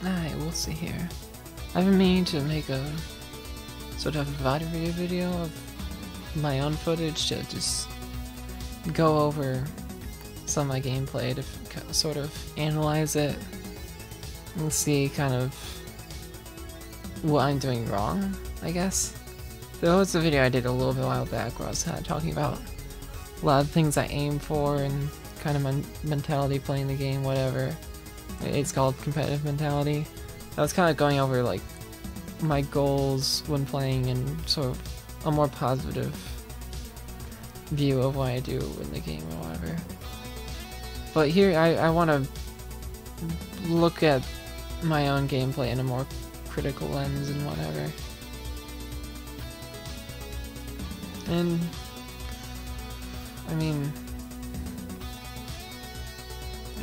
Alright, we'll see here. I've been meaning to make a sort of VOD video of my own footage to just go over some of my gameplay to sort of analyze it and see kind of what I'm doing wrong, I guess. There was a video I did a little bit while back where I was kind of talking about a lot of things I aim for and kind of my mentality playing the game, whatever. It's called competitive mentality. I was kind of going over like my goals when playing and sort of a more positive view of what I do in the game or whatever. But here I want to look at my own gameplay in a more critical lens and whatever. And I mean,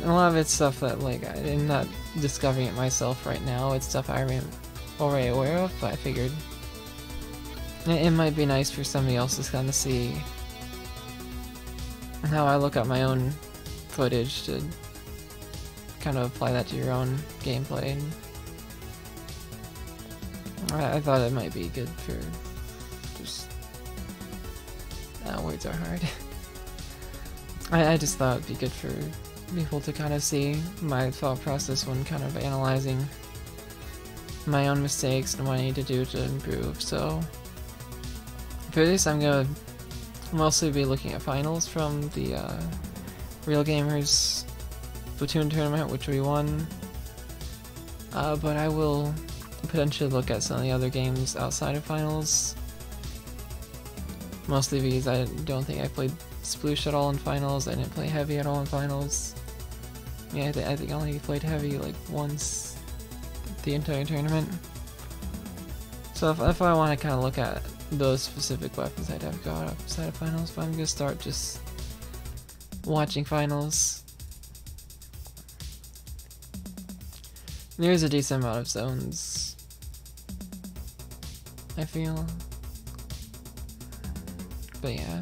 a lot of it's stuff that like I'm not discovering it myself right now. It's stuff I'm already aware of, but I figured it might be nice for somebody else to kind of see how I look at my own footage to kind of apply that to your own gameplay. And I thought it might be good for just... words are hard. I just thought it'd be good for people to kind of see my thought process when kind of analyzing my own mistakes and what I need to do to improve. So for this I'm gonna mostly be looking at finals from the Real Gamers Splatoon tournament, which we won, but I will potentially look at some of the other games outside of finals, mostly because I don't think I played Sploosh at all in finals. I didn't play Heavy at all in finals. Yeah, I think I only played Heavy like once the entire tournament. So if I want to kind of look at those specific weapons, I'd have to go outside of finals, but I'm going to start just watching finals. There's a decent amount of zones, I feel. But yeah.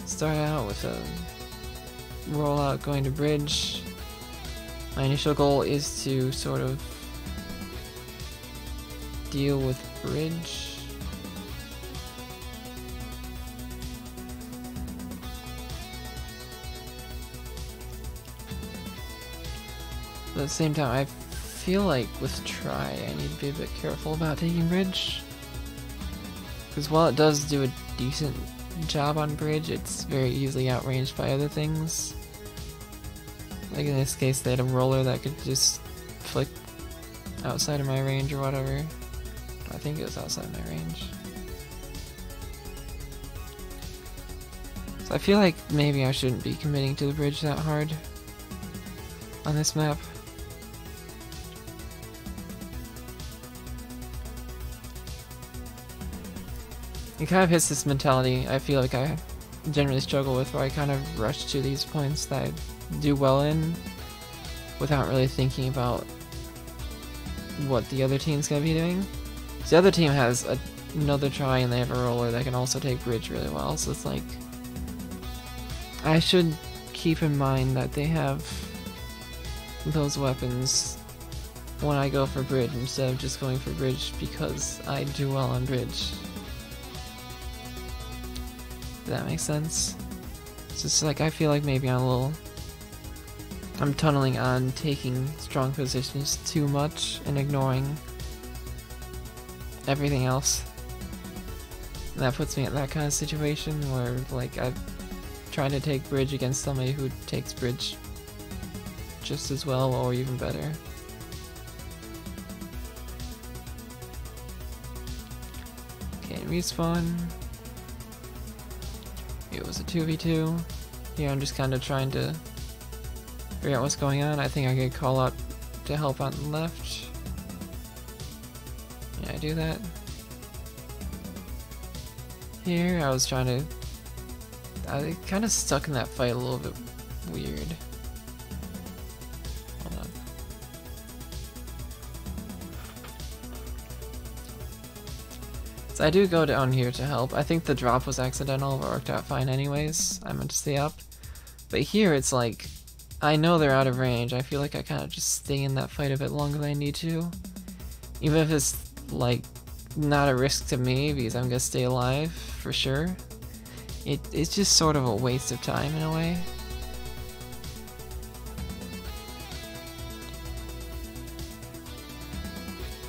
Start out with a rollout going to bridge. My initial goal is to sort of deal with bridge. But at the same time, I feel like with try, I need to be a bit careful about taking bridge. Because while it does do a decent job on bridge, it's very easily outranged by other things. Like in this case, they had a roller that could just flick outside of my range or whatever. I think it was outside of my range. So I feel like maybe I shouldn't be committing to the bridge that hard on this map. It kind of hits this mentality I feel like I generally struggle with, where I kind of rush to these points that I do well in without really thinking about what the other team's gonna be doing. So the other team has another try and they have a roller that can also take bridge really well, so it's like I should keep in mind that they have those weapons when I go for bridge instead of just going for bridge because I do well on bridge. Does that make sense? It's just like I feel like maybe I'm tunneling on taking strong positions too much and ignoring everything else. And that puts me in that kind of situation where like I'm trying to take bridge against somebody who takes bridge just as well or even better. Okay, respawn. It was a 2v2. Here I'm just kind of trying to figure out what's going on. I think I could call out to help on the left. Yeah, I do that. Here I was trying to... I kind of stuck in that fight a little bit weird. Hold on. So I do go down here to help. I think the drop was accidental, but worked out fine anyways. I meant to stay up. But here it's like I know they're out of range, I feel like I kind of just stay in that fight a bit longer than I need to. Even if it's, like, not a risk to me, because I'm gonna stay alive, for sure. It's just sort of a waste of time, in a way.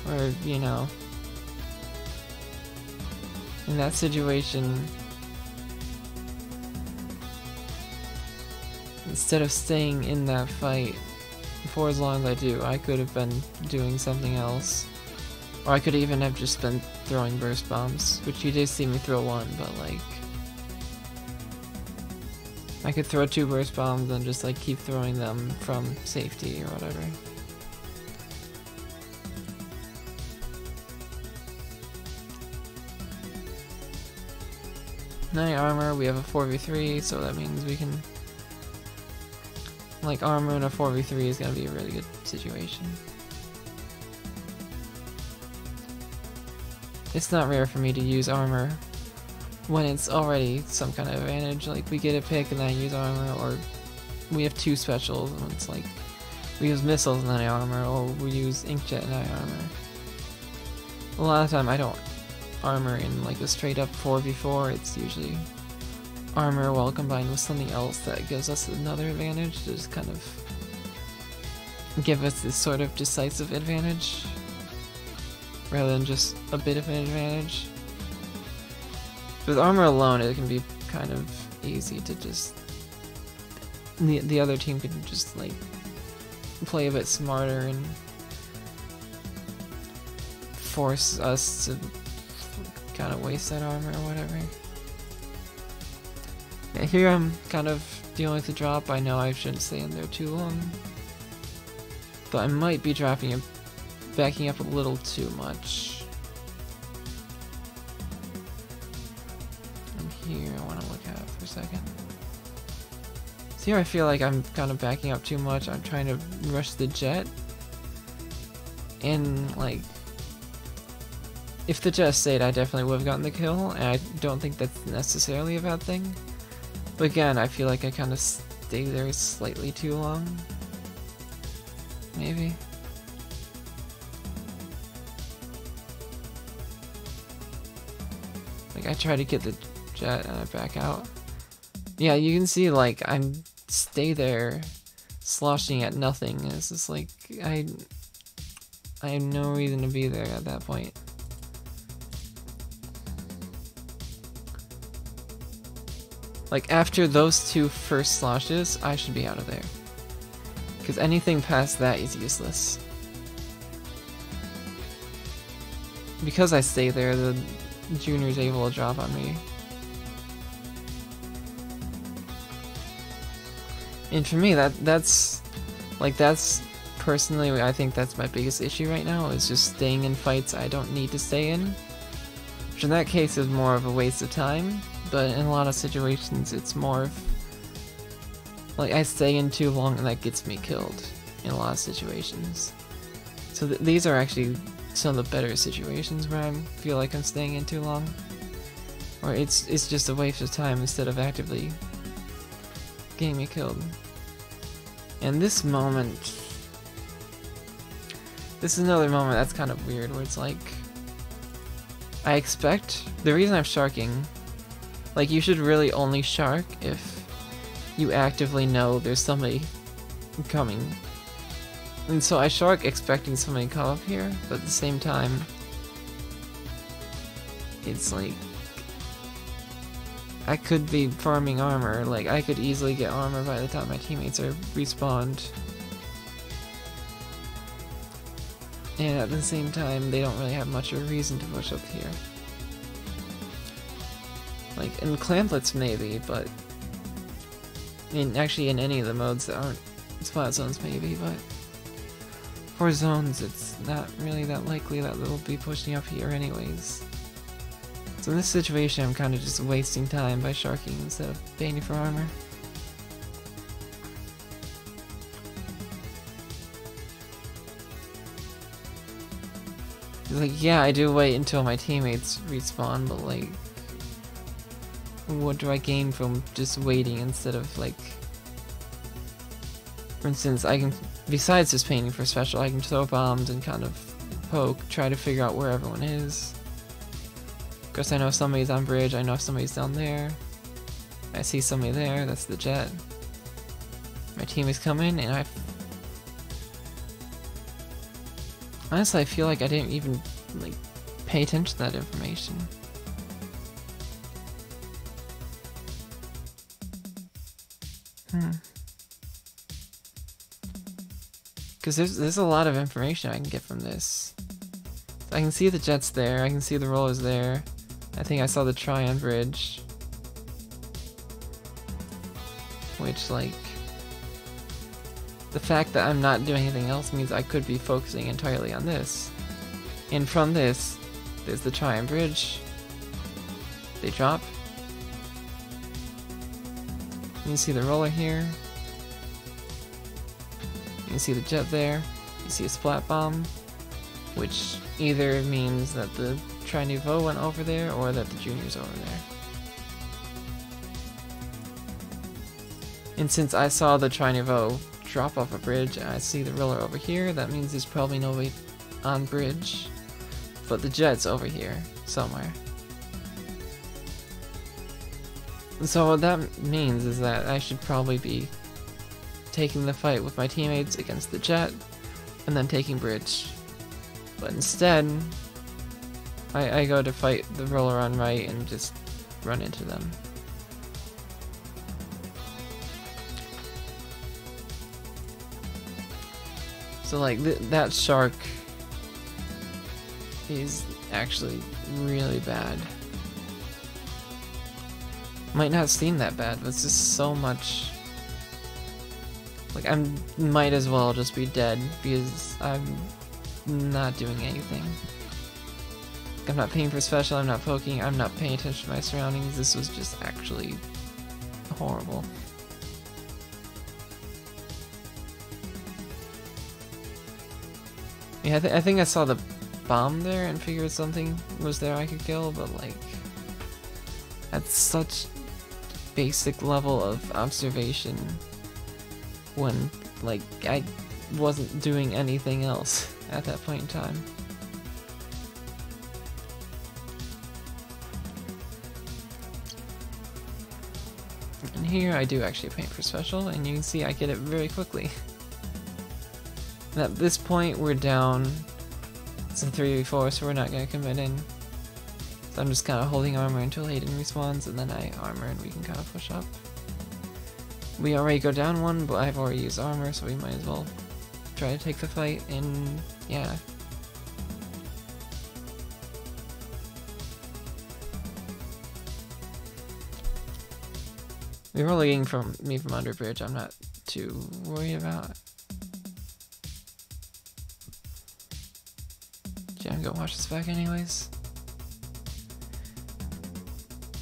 Or, you know, in that situation, instead of staying in that fight for as long as I do, I could have been doing something else. Or I could even have just been throwing burst bombs, which you did see me throw one, but like, I could throw 2 burst bombs and just like keep throwing them from safety or whatever. Nine armor, we have a 4v3, so that means we can, like, armor in a 4v3 is gonna be a really good situation. It's not rare for me to use armor when it's already some kind of advantage, like we get a pick and then I use armor, or we have 2 specials and it's like we use missiles and then I armor, or we use inkjet and I armor. A lot of the time I don't armor in like a straight up 4v4, it's usually armor while combined with something else that gives us another advantage to just kind of give us this sort of decisive advantage rather than just a bit of an advantage. With armor alone, it can be kind of easy to just the other team can just like play a bit smarter and force us to kind of waste that armor or whatever. Yeah, here I'm kind of dealing with the drop. I know I shouldn't stay in there too long, but I might be dropping and backing up a little too much. And here I want to look at it for a second. So here I feel like I'm kind of backing up too much. I'm trying to rush the jet, and like, if the jet stayed, I definitely would have gotten the kill, and I don't think that's necessarily a bad thing. But again, I feel like I kind of stay there slightly too long. Maybe. Like, I try to get the jet and I back out. Yeah, you can see, like, I'm stay there sloshing at nothing. It's just like, I have no reason to be there at that point. Like, after those 2 first sloshes, I should be out of there. Because anything past that is useless. Because I stay there, the junior's able to drop on me. And for me, that's personally, I think that's my biggest issue right now, is just staying in fights I don't need to stay in. Which in that case is more of a waste of time. But in a lot of situations, it's more of, like, I stay in too long and that gets me killed in a lot of situations. So these are actually some of the better situations where I feel like I'm staying in too long. Or it's just a waste of time instead of actively getting me killed. And this moment, this is another moment that's kind of weird, where it's like, I expect, the reason I'm sharking, like, you should really only shark if you actively know there's somebody coming. And so I shark expecting somebody to come up here, but at the same time, it's like, I could be farming armor. Like, I could easily get armor by the time my teammates are respawned. And at the same time, they don't really have much of a reason to push up here. Like, in clamplets maybe, but actually in any of the modes that aren't spot zones maybe, but for zones it's not really that likely that they'll be pushing up here anyways. So in this situation I'm kind of just wasting time by sharking instead of paying for armor. It's like, yeah, I do wait until my teammates respawn, but like, what do I gain from just waiting instead of like For instance, I can, besides just painting for special, I can throw bombs and kind of poke, try to figure out where everyone is. Of course, I know if somebody's on bridge, I know if somebody's down there. I see somebody there, that's the jet. My team is coming, and honestly, I feel like I didn't even, like, pay attention to that information. Because there's a lot of information I can get from this. I can see the jets there, I can see the rollers there. I think I saw the Tryon Bridge. Which, like, the fact that I'm not doing anything else means I could be focusing entirely on this. And from this, there's the Tryon Bridge. They drop. You can see the roller here. You can see the jet there. You see a splat bomb, which either means that the Tri Nouveau went over there or that the Junior's over there. And since I saw the Tri Nouveau drop off a bridge and I see the roller over here, that means there's probably nobody on bridge, but the jet's over here somewhere. And so what that means is that I should probably be taking the fight with my teammates against the jet and then taking bridge. But instead, I go to fight the roller on right and just run into them. So like that shark is actually really bad. Might not seem that bad, but it's just so much. Like, I might as well just be dead because I'm not doing anything. I'm not paying for special, I'm not poking, I'm not paying attention to my surroundings. This was just actually horrible. Yeah, I think I saw the bomb there and figured something was there I could kill, but like, at such basic level of observation when, like, I wasn't doing anything else at that point in time. And here I do actually paint for special, and you can see I get it very quickly. And at this point we're down, it's a 3v4, so we're not going to commit in. So I'm just kind of holding armor until Hayden respawns, and then I armor and we can kind of push up. We already go down one, but I've already used armor, so we might as well try to take the fight, and yeah. The rolling from me from under bridge, I'm not too worried about. Yeah, I'm gonna watch this back anyways.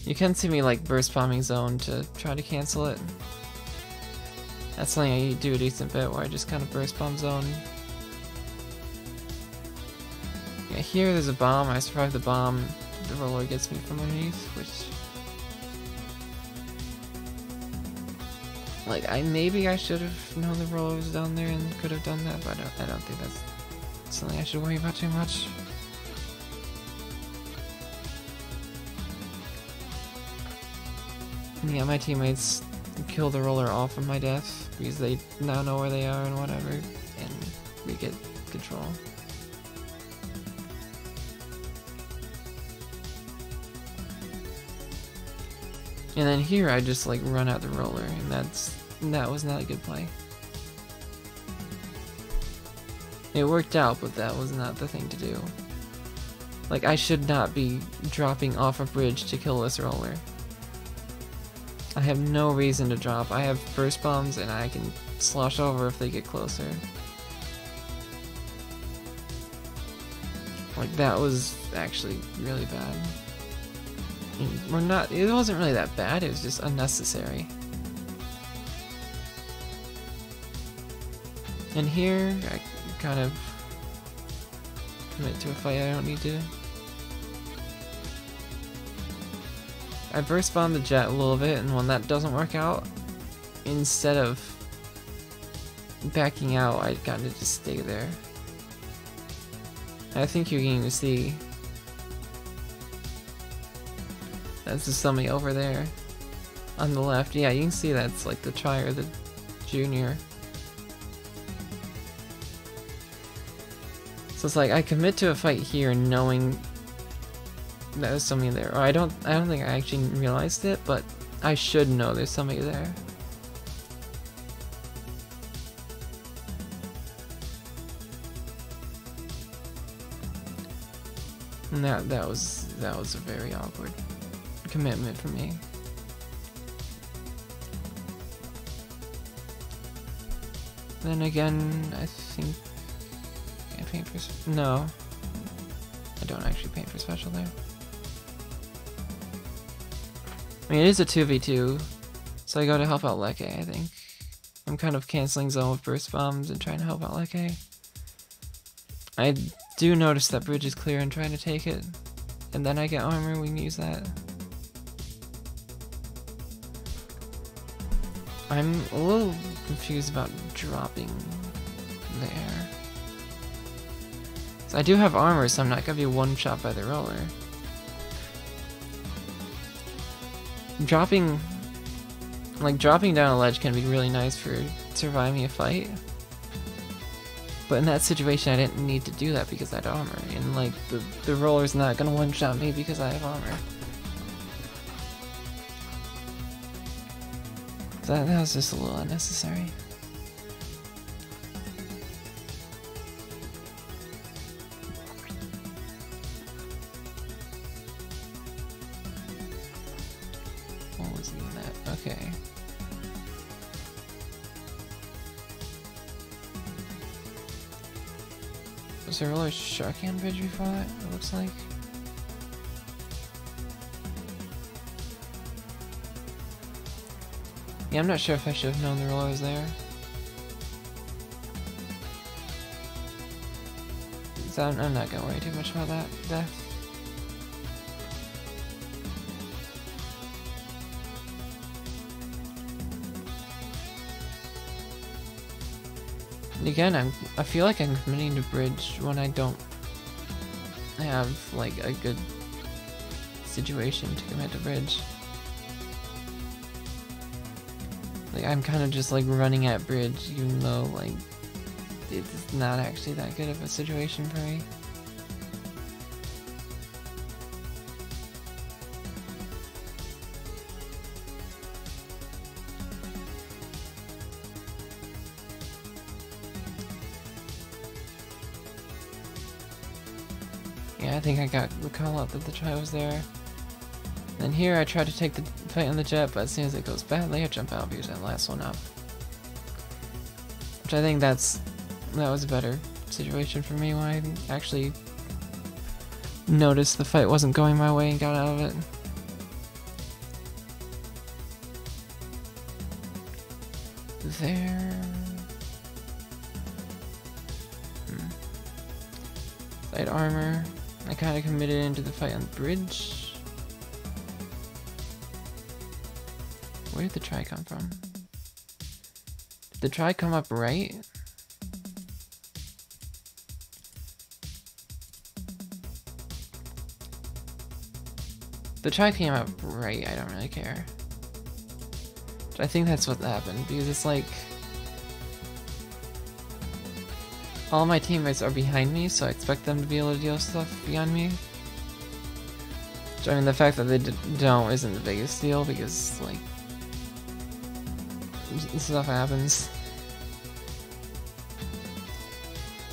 You can see me like burst bombing zone to try to cancel it. That's something I do a decent bit where I just kind of burst bomb zone. Yeah, here there's a bomb, I survive the bomb, the roller gets me from underneath, which... Like, maybe I should have known the roller was down there and could have done that, but I don't think that's something I should worry about too much. And yeah, my teammates kill the roller off of my death because they now know where they are and whatever, and we get control. And then here I just like run out the roller, and that was not a good play. It worked out, but that was not the thing to do. Like, I should not be dropping off a bridge to kill this roller. I have no reason to drop. I have burst bombs and I can slosh over if they get closer. Like, that was actually really bad. We're not, it wasn't really that bad, it was just unnecessary. And here, I kind of commit to a fight I don't need to. I burst bomb the jet a little bit, and when that doesn't work out, instead of backing out, I kind of just stay there. I think you're getting to see. That's just somebody over there on the left. Yeah, you can see that's like the Tri or the Junior. So it's like I commit to a fight here knowing that there's somebody there. Or I don't think I actually realized it, but I should know there's somebody there. And that was a very awkward commitment for me. Then again, I think I paint for no. I don't actually paint for special there. I mean, it is a 2v2, so I go to help out Leke, I think. I'm kind of canceling zone with burst bombs and trying to help out Leke. I do notice that bridge is clear and trying to take it, and then I get armor, we can use that. I'm a little confused about dropping there. So I do have armor, so I'm not gonna be one shot by the roller. Dropping down a ledge can be really nice for surviving a fight. But in that situation, I didn't need to do that because I had armor, and like the roller's not gonna one-shot me because I have armor. So that was just a little unnecessary. What was even that? Okay. Was there a roller Sharkian bridge before that, it looks like? Yeah, I'm not sure if I should have known the roller was there. So I'm not gonna worry too much about that death. And again, I feel like I'm committing to bridge when I don't have like a good situation to commit to bridge. Like I'm kind of just like running at bridge, even though like it's not actually that good of a situation for me. Yeah, I think I got the call out that the Tri was there. Then here I tried to take the fight on the jet, but as soon as it goes badly, I jump out because I last one up. Which I think that was a better situation for me when I actually noticed the fight wasn't going my way and got out of it. There. Side armor. I kind of committed into the fight on the bridge. Where did the Tri come from? Did the Tri come up right? The Tri came up right, I don't really care. But I think that's what happened, because it's like all my teammates are behind me, so I expect them to be able to deal with stuff beyond me. Which, I mean, the fact that they don't isn't the biggest deal, because like stuff happens.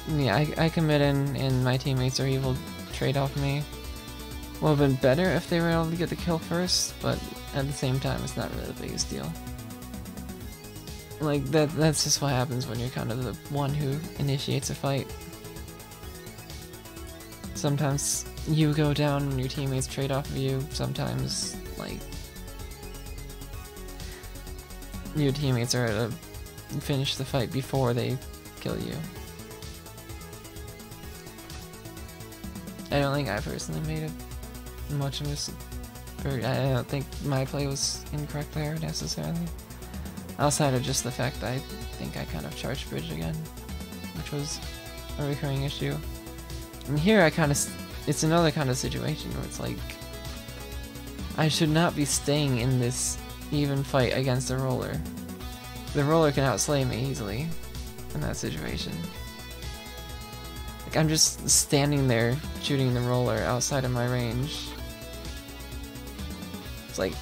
Yeah, I commit in and my teammates are able to trade off me. Would have been better if they were able to get the kill first, but at the same time it's not really the biggest deal. Like that's just what happens when you're kind of the one who initiates a fight. Sometimes you go down and your teammates trade off of you, sometimes like your teammates are to finish the fight before they kill you. I don't think I personally made it much of a... I don't think my play was incorrect there necessarily. Outside of just the fact that I think I kind of charged bridge again, which was a recurring issue. And here it's another kind of situation where it's like, I should not be staying in this even fight against the roller. The roller can outslay me easily in that situation. Like, I'm just standing there shooting the roller outside of my range. It's like,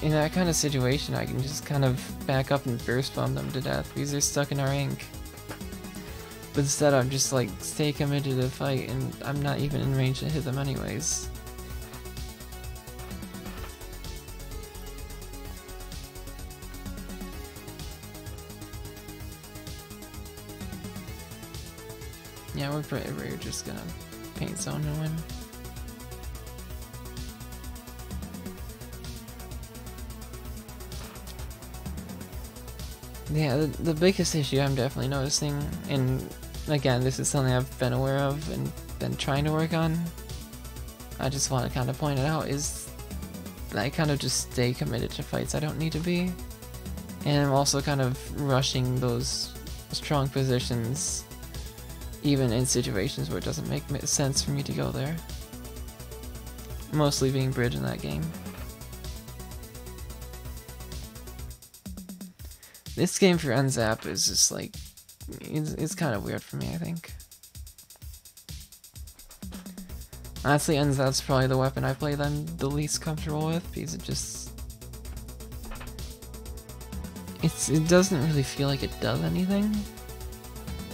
in that kind of situation, I can just kind of back up and burst bomb them to death because they're stuck in our ink. But instead, I'm just like, stay committed to the fight, and I'm not even in range to hit them anyways. Yeah, we're just gonna paint zone and win. Yeah, the biggest issue I'm definitely noticing, and again, this is something I've been aware of and been trying to work on, I just want to kind of point it out, is that I kind of just stay committed to fights I don't need to be, and I'm also kind of rushing those strong positions even in situations where it doesn't make sense for me to go there. Mostly being bridge in that game. This game for NZAP is just like, it's kind of weird for me, I think. Honestly, NZAP's probably the weapon I play them the least comfortable with, because it just... it doesn't really feel like it does anything.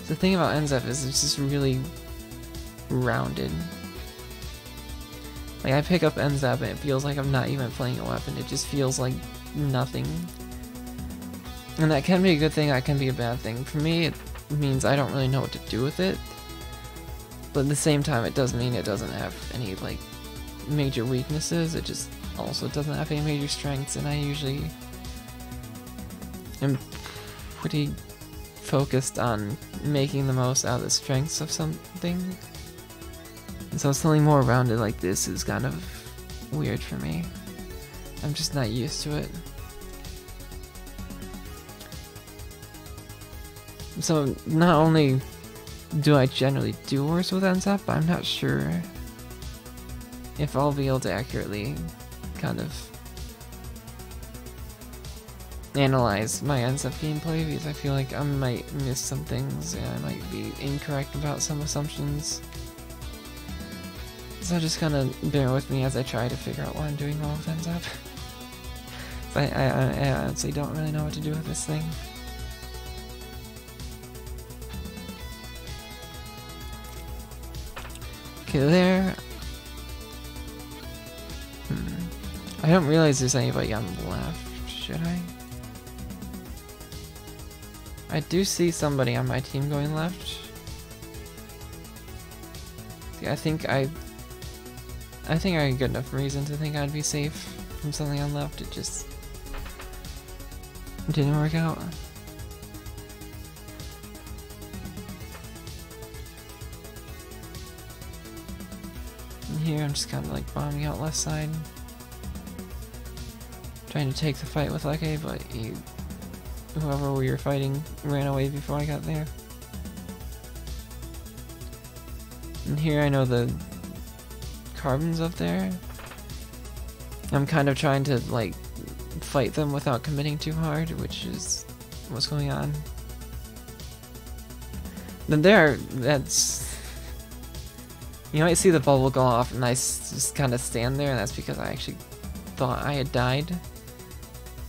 The thing about NZAP is it's just really rounded. Like, I pick up NZAP and it feels like I'm not even playing a weapon, it just feels like nothing. And that can be a good thing, that can be a bad thing. For me, it means I don't really know what to do with it. But at the same time, it does mean it doesn't have any, like, major weaknesses. It just also doesn't have any major strengths, and I usually am pretty focused on making the most out of the strengths of something. And so something more rounded like this is kind of weird for me. I'm just not used to it. So not only do I generally do worse with NZAP, but I'm not sure if I'll be able to accurately kind of analyze my NZAP gameplay, because I feel like I might miss some things and I might be incorrect about some assumptions. So just kind of bear with me as I try to figure out what I'm doing wrong with NZAP. I honestly don't really know what to do with this thing. Okay, there. I don't realize there's anybody on the left, should I? I do see somebody on my team going left. Yeah, I think I had good enough reason to think I'd be safe from something on left. It just didn't work out. And here I'm just kind of like bombing out left side, trying to take the fight with Leke, but whoever we were fighting ran away before I got there. And here I know the carbon's up there. I'm kind of trying to like fight them without committing too hard, which is what's going on. Then that's... You know, I see the bubble go off and I just kind of stand there, and that's because I actually thought I had died.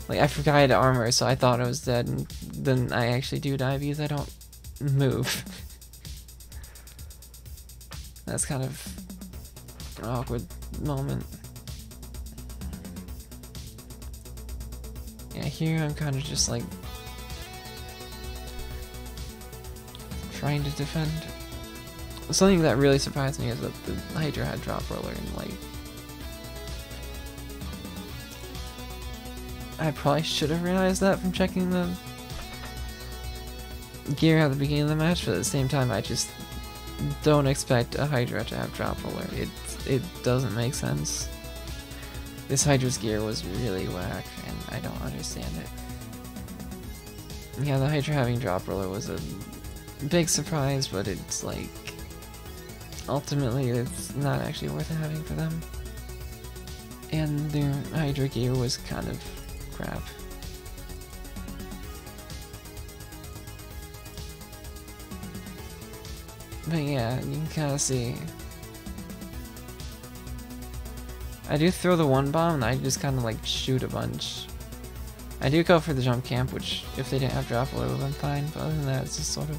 Like, I forgot I had armor, so I thought I was dead, and then I actually do die because I don't move. That's kind of an awkward moment. Yeah, here I'm kind of just like trying to defend. Something that really surprised me is that the Hydra had drop roller, and like, I probably should have realized that from checking the gear at the beginning of the match, but at the same time I just don't expect a Hydra to have drop roller. It doesn't make sense. This Hydra's gear was really whack, and I don't understand it. Yeah, the Hydra having drop roller was a big surprise, but it's like ultimately it's not actually worth having for them. And their Hydra gear was kind of crap. But yeah, you can kind of see. I do throw the one bomb and I just kind of like shoot a bunch. I do go for the jump camp, which if they didn't have drop roller would have been fine, but other than that it's just sort of...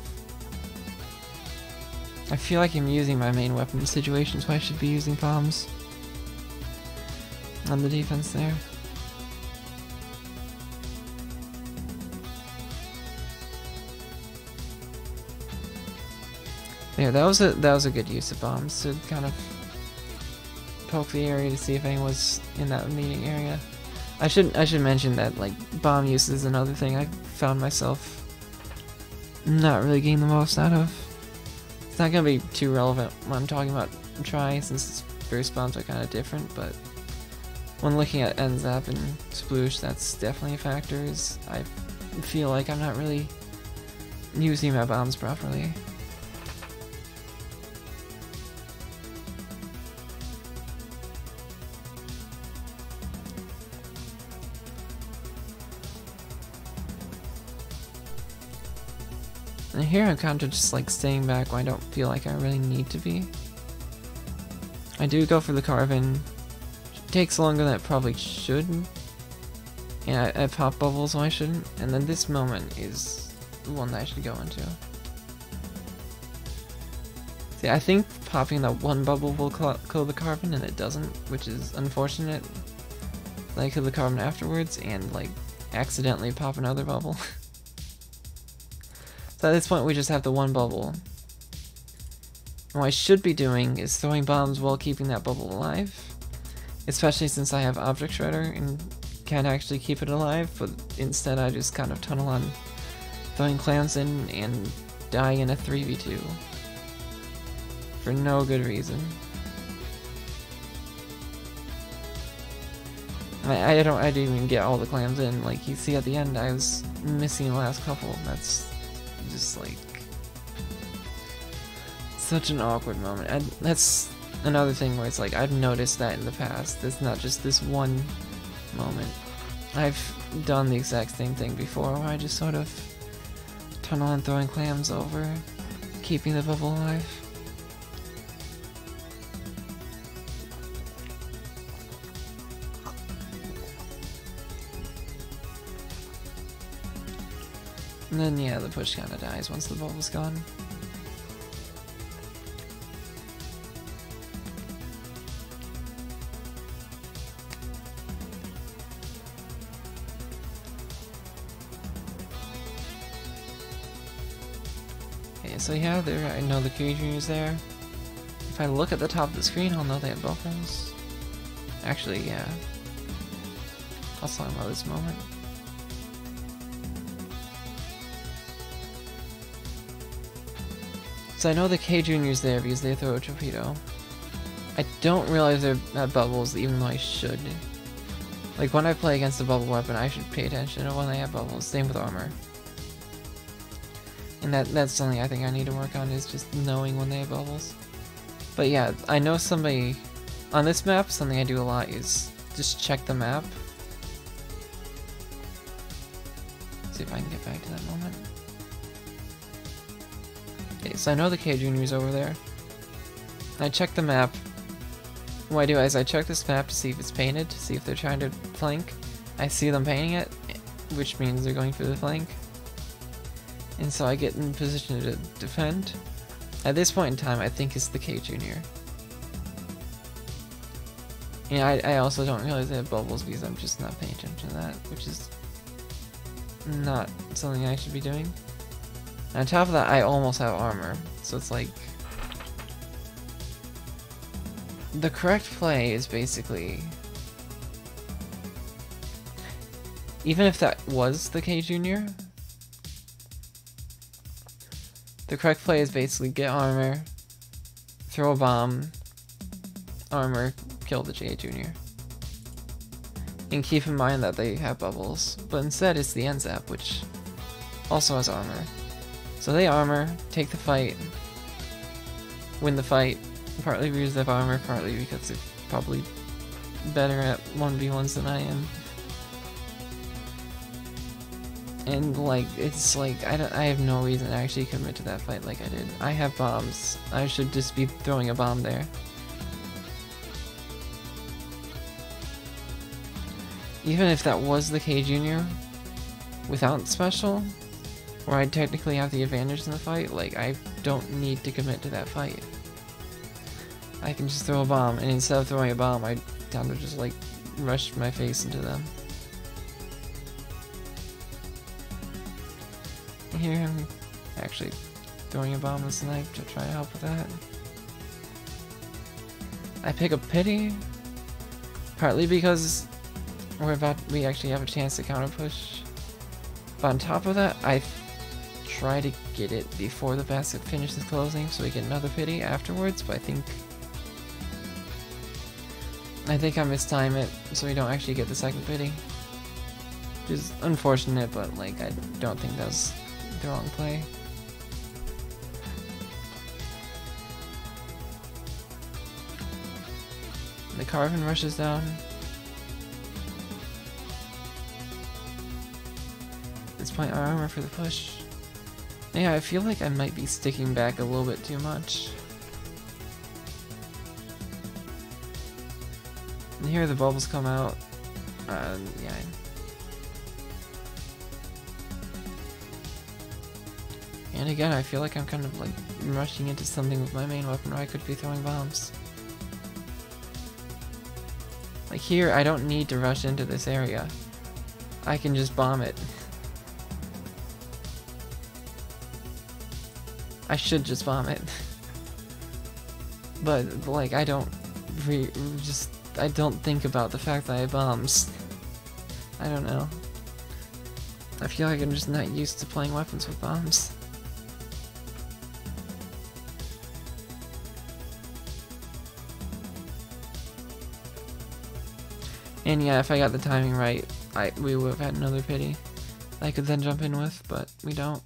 I feel like I'm using my main weapon in situations where I should be using bombs on the defense there. Yeah, that was a good use of bombs to kind of poke the area to see if anyone was in that meeting area. I should mention that like bomb use is another thing I found myself not really getting the most out of. It's not gonna be too relevant when I'm talking about try, since burst bombs are kind of different, but when looking at NZAP and Sploosh, that's definitely a factor. Is I feel like I'm not really using my bombs properly. And here I'm kind of just like staying back when I don't feel like I really need to be. I do go for the Carvin. It takes longer than it probably should. And I pop bubbles when I shouldn't. And then this moment is the one that I should go into. See, I think popping that one bubble will kill the Carvin, and it doesn't, which is unfortunate. I kill the Carvin afterwards and like accidentally pop another bubble. So at this point we just have the one bubble. And what I should be doing is throwing bombs while keeping that bubble alive. Especially since I have Object Shredder and can't actually keep it alive, but instead I just kind of tunnel on throwing clams in and die in a 3v2. For no good reason. I didn't even get all the clams in. Like you see at the end I was missing the last couple. That's just like such an awkward moment. That's another thing where it's like I've noticed that in the past. It's not just this one moment. I've done the exact same thing before where I just sort of tunnel on throwing clams over, keeping the bubble alive. And then, yeah, the push kind of dies once the bubble's gone. Okay, so yeah, there, I know the Junior's there. If I look at the top of the screen, I'll know they have bubbles. Actually, yeah. I'll talk about this moment. So I know the K Junior's there because they throw a torpedo. I don't realize they're at bubbles even though I should. Like when I play against a bubble weapon, I should pay attention to when they have bubbles. Same with armor. And that's something I think I need to work on, is just knowing when they have bubbles. But yeah, I know somebody on this map, something I do a lot is just check the map. See if I can get back to that moment. Okay, so I know the K Junior's over there. I check the map. What I do is I check this map to see if it's painted, to see if they're trying to flank. I see them painting it, which means they're going for the flank. And so I get in position to defend. At this point in time, I think it's the K Junior. And I also don't realize they have bubbles because I'm just not paying attention to that, which is not something I should be doing. On top of that, I almost have armor, so it's like... The correct play is basically... Even if that was the K Junior, the correct play is basically get armor, throw a bomb, armor, kill the K Junior. And keep in mind that they have bubbles, but instead it's the NZAP, which also has armor. So they armor, take the fight, win the fight, partly because they have armor, partly because they're probably better at 1v1s than I am. And like, it's like, I have no reason to actually commit to that fight like I did. I have bombs. I should just be throwing a bomb there. Even if that was the K Jr. without special, where I'd technically have the advantage in the fight, like, I don't need to commit to that fight. I can just throw a bomb, and instead of throwing a bomb, I tend to just, like, rush my face into them. Here I'm actually throwing a bomb with snipe to try to help with that. I pick up pity, partly because we actually have a chance to counter push. But on top of that, I try to get it before the basket finishes closing so we get another pity afterwards, but I think I mistime it so we don't actually get the second pity. Which is unfortunate, but like I don't think that was the wrong play. The Carvin rushes down. This point our armor for the push. Yeah, I feel like I might be sticking back a little bit too much. And here the bubbles come out. Yeah. And again, I feel like I'm kind of like rushing into something with my main weapon where I could be throwing bombs. Like here, I don't need to rush into this area. I can just bomb it. I should just bomb it. But like, I don't think about the fact that I have bombs. I don't know. I feel like I'm just not used to playing weapons with bombs. And yeah, if I got the timing right, we would have had another pity I could then jump in with, but we don't.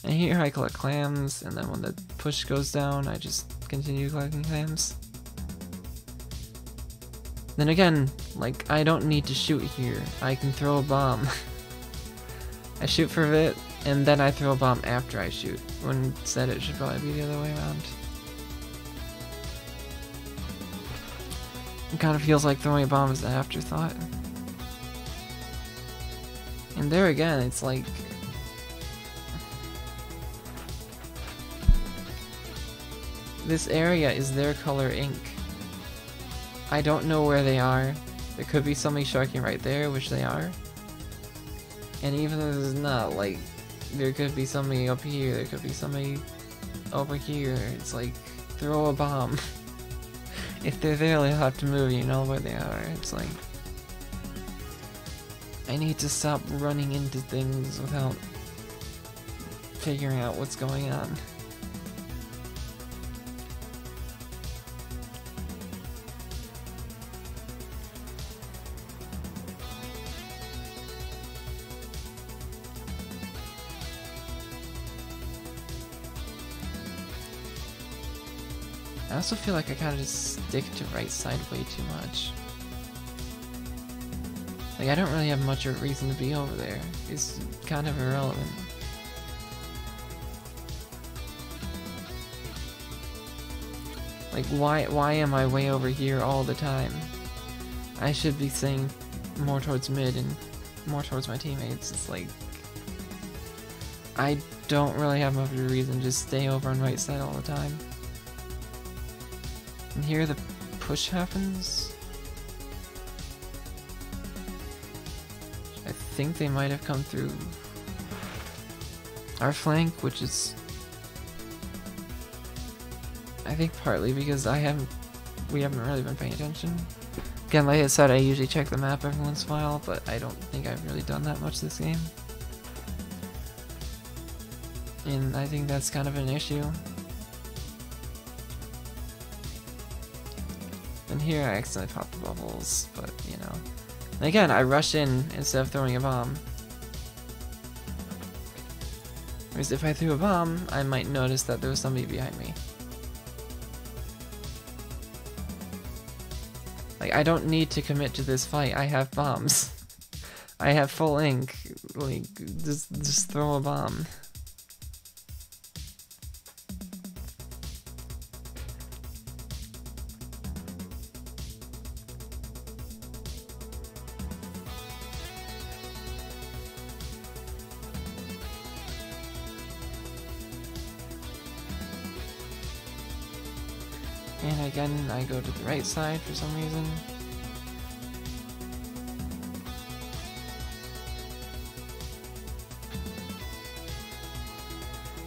And here I collect clams, and then when the push goes down, I just continue collecting clams. Then again, like, I don't need to shoot here. I can throw a bomb. I shoot for a bit, and then I throw a bomb after I shoot, when instead it should probably be the other way around. It kind of feels like throwing a bomb is an afterthought. And there again, it's like... this area is their color ink. I don't know where they are. There could be somebody sharking right there, which they are. And even if there's not, like, there could be somebody up here, there could be somebody over here. It's like, throw a bomb. If they're there, they'll have to move, you know where they are. It's like, I need to stop running into things without figuring out what's going on. I also feel like I kind of just stick to right side way too much. Like, I don't really have much of a reason to be over there. It's kind of irrelevant. Like, why am I way over here all the time? I should be staying more towards mid and more towards my teammates. It's like, I don't really have much of a reason to just stay over on right side all the time. And here the push happens. I think they might have come through our flank, which is, I think, partly because we haven't really been paying attention. Again, like I said, I usually check the map every once in a while, but I don't think I've really done that much this game. And I think that's kind of an issue. And here I accidentally popped the bubbles, but you know, And again, I rush in instead of throwing a bomb. Whereas if I threw a bomb, I might notice that there was somebody behind me. Like, I don't need to commit to this fight, I have bombs. I have full ink, like, just throw a bomb. And again, I go to the right side for some reason.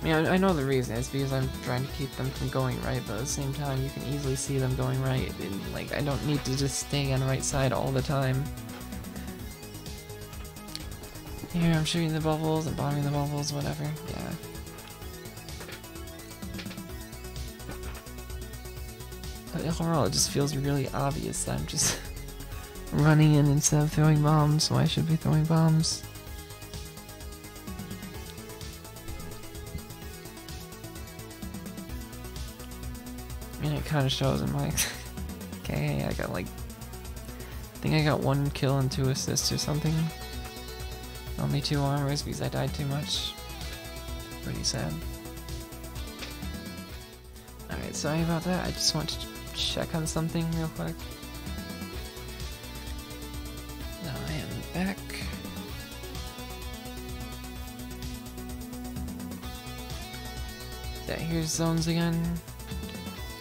I mean, I know the reason. It's because I'm trying to keep them from going right, but at the same time, you can easily see them going right. And, like, I don't need to just stay on the right side all the time. Here, I'm shooting the bubbles and bombing the bubbles, whatever. Yeah. But overall, it just feels really obvious that I'm just running in instead of throwing bombs, so I should be throwing bombs. I mean, it kind of shows in my okay, I got like, I think I got 1 kill and 2 assists or something. Only 2 armors because I died too much. Pretty sad. Alright, sorry about that. I just want to check on something real quick. Now I am back. Yeah, here's zones again.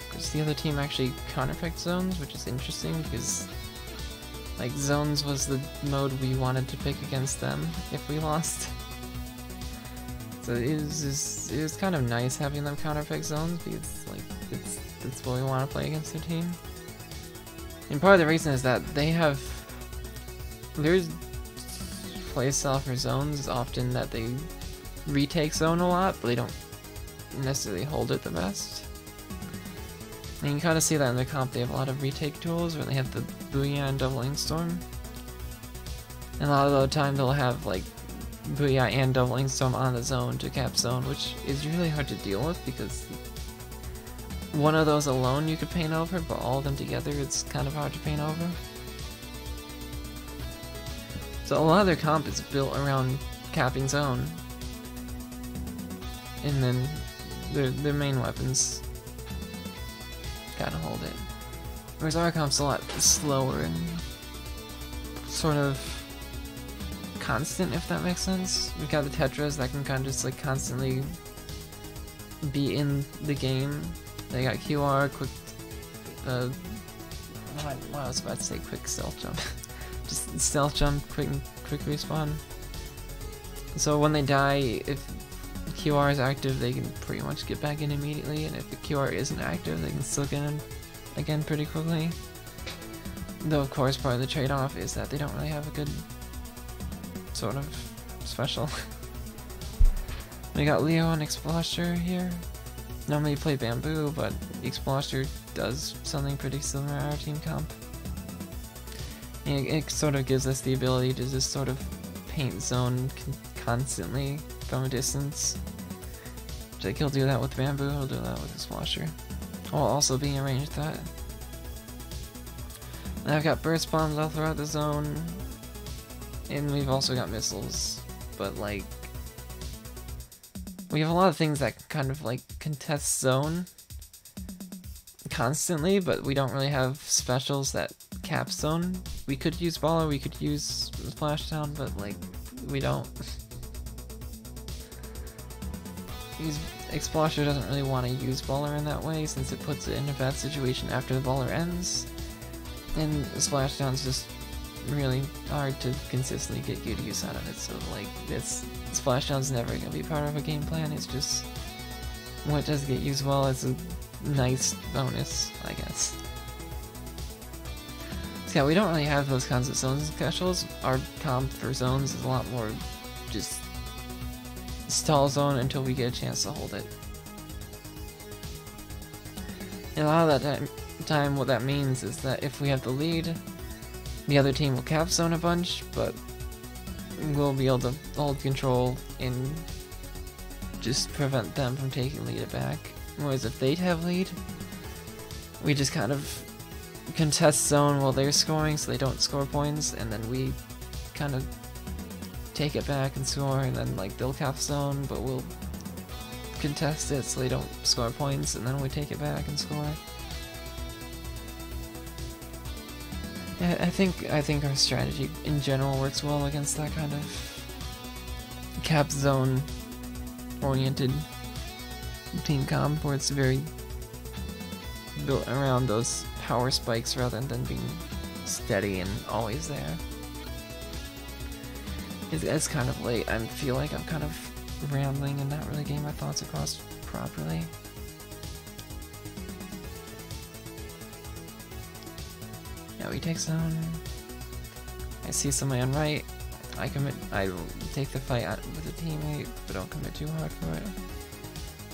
Because the other team actually counterpicked zones, which is interesting because, like, zones was the mode we wanted to pick against them if we lost. So it was kind of nice having them counterpick zones because, like, it's what we want to play against their team. And part of the reason is that they have their playstyle for zones is often that they retake zone a lot, but they don't necessarily hold it the best. And you can kind of see that in their comp. They have a lot of retake tools where they have the Booyah and Doubling Storm. And a lot of the time they'll have like Booyah and Doubling Storm on the zone to cap zone, which is really hard to deal with because one of those alone you could paint over, but all of them together it's kind of hard to paint over. So a lot of their comp is built around capping zone. And then their main weapons gotta hold it. Whereas our comp's a lot slower and sort of constant, if that makes sense. We've got the Tetras that can kind of just like constantly be in the game. They got QR, quick, I was about to say quick stealth jump. Just stealth jump, quick respawn. So when they die, if QR is active, they can pretty much get back in immediately, and if the QR isn't active, they can still get in again pretty quickly. Though of course part of the trade-off is that they don't really have a good sort of special. We got Leo and Exploster here. Normally you play Bamboo, but Exploster does something pretty similar to our team comp. And it sort of gives us the ability to just sort of paint zone constantly from a distance. Like he'll do that with Bamboo, he'll do that with Exploster, while also being a ranged threat. And I've got burst bombs all throughout the zone, and we've also got missiles, but like we have a lot of things that kind of like contest zone constantly, but we don't really have specials that cap zone. We could use Baller, we could use Splashdown, but like we don't. Exploster doesn't really want to use Baller in that way since it puts it in a bad situation after the Baller ends, and Splashdown's just really hard to consistently get good use out of it, so like Splashdown's never going to be part of a game plan. It's just when it does get used well, it's a nice bonus, I guess. So yeah, we don't really have those kinds of zones specials. Our comp for zones is a lot more just stall zone until we get a chance to hold it. And a lot of that time what that means is that if we have the lead, the other team will cap zone a bunch, but we'll be able to hold control and just prevent them from taking lead back. Whereas if they have lead, we just kind of contest zone while they're scoring so they don't score points, and then we kind of take it back and score, and then like they'll cap zone, but we'll contest it so they don't score points, and then we take it back and score. Yeah, I think our strategy in general works well against that kind of cap zone oriented team comp, where it's very built around those power spikes rather than being steady and always there. It's kind of late. I feel like I'm kind of rambling and not really getting my thoughts across properly. Yeah, we take zone. I see somebody on right. I take the fight with a teammate, but don't commit too hard for it.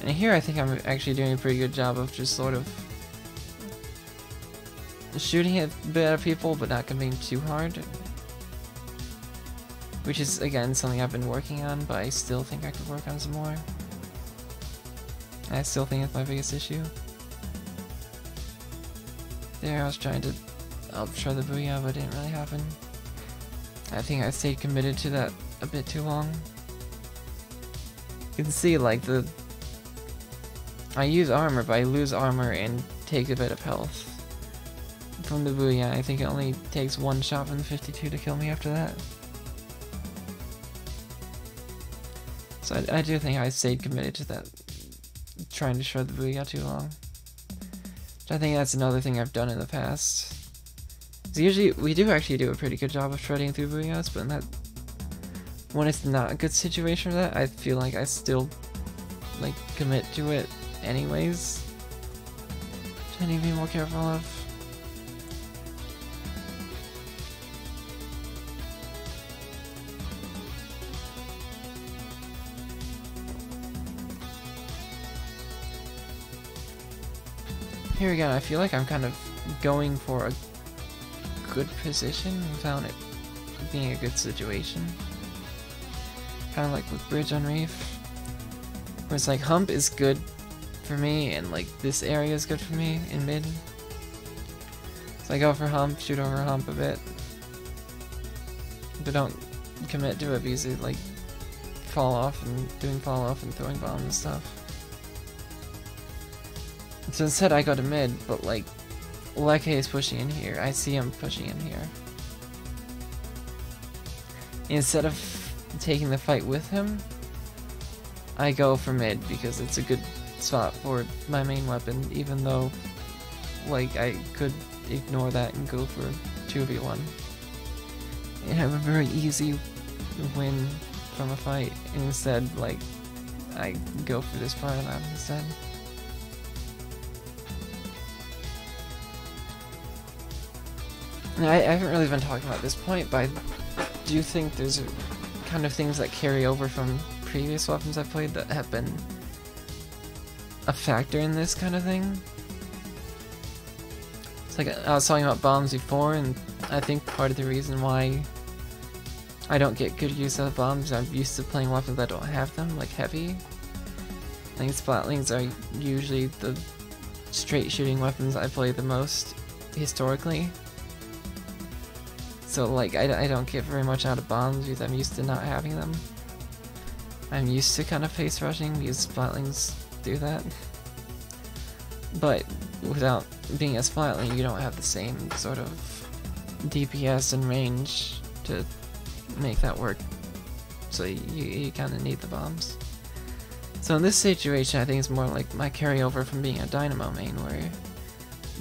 And here I think I'm actually doing a pretty good job of just sort of shooting a bit at people, but not committing too hard. Which is, again, something I've been working on, but I still think I could work on some more. I still think it's my biggest issue. There, I was trying to try the booyah, but it didn't really happen. I think I stayed committed to that a bit too long. You can see, like, I use armor, but I lose armor and take a bit of health from the booyah. I think it only takes one shot from the 52 to kill me after that. So I do think I stayed committed to that, trying to shred the booyah too long. I think that's another thing I've done in the past. So usually, we do actually do a pretty good job of shredding through booyahs, but when it's not a good situation for that, I feel like I still, like, commit to it anyways. Which I need to be more careful of. Here again, I feel like I'm kind of going for a good position without it being a good situation. Kind of like with Bridge on Reef, where it's like Hump is good for me, and like this area is good for me in mid. So I go for Hump, shoot over Hump a bit, but don't commit to it because it like fall off and throwing bombs and stuff. So instead I go to mid, but like Leke is pushing in here. I see him pushing in here. Instead of taking the fight with him, I go for mid because it's a good spot for my main weapon, even though like I could ignore that and go for 2v1 and have a very easy win from a fight. And instead, like, I go for this fire lab instead. I haven't really been talking about this point, but I do think there's kind of things that carry over from previous weapons I've played that have been a factor in this kind of thing. It's like I was talking about bombs before, and I think part of the reason why I don't get good use out of bombs, I'm used to playing weapons that don't have them, like heavy. I think Splatlings are usually the straight shooting weapons I play the most historically. So like I don't get very much out of bombs because I'm used to not having them. I'm used to kind of face rushing because Splatlings do that. But without being a Splatling, you don't have the same sort of DPS and range to make that work. So you kind of need the bombs. So in this situation, I think it's more like my carryover from being a Dynamo main, where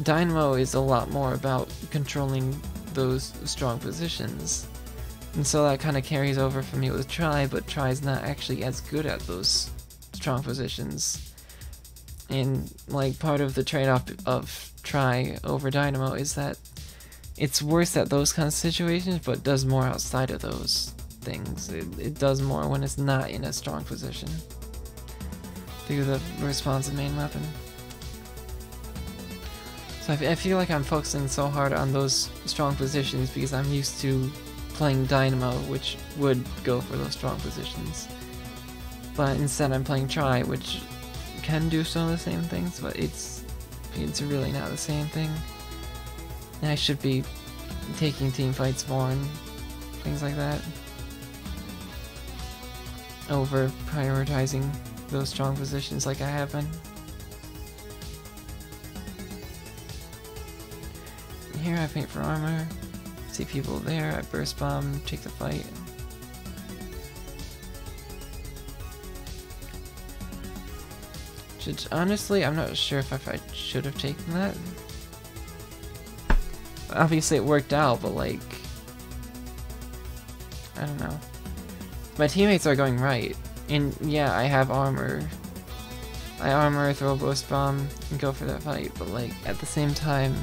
Dynamo is a lot more about controlling those strong positions, and so that kind of carries over for me with Try, but Try's not actually as good at those strong positions. And like part of the trade-off of Try over Dynamo is that it's worse at those kind of situations, but does more outside of those things. It does more when it's not in a strong position through the responsive main weapon. So So I feel like I'm focusing so hard on those strong positions because I'm used to playing Dynamo, which would go for those strong positions. But instead I'm playing Try, which can do some of the same things, but it's really not the same thing. And I should be taking team fights more and things like that, over prioritizing those strong positions like I have been. Here I paint for armor, see people there, I burst bomb, take the fight. Honestly, I'm not sure if I should have taken that. Obviously it worked out, but like, I don't know. My teammates are going right, and yeah, I have armor. I armor, throw a burst bomb, and go for that fight, but like, at the same time,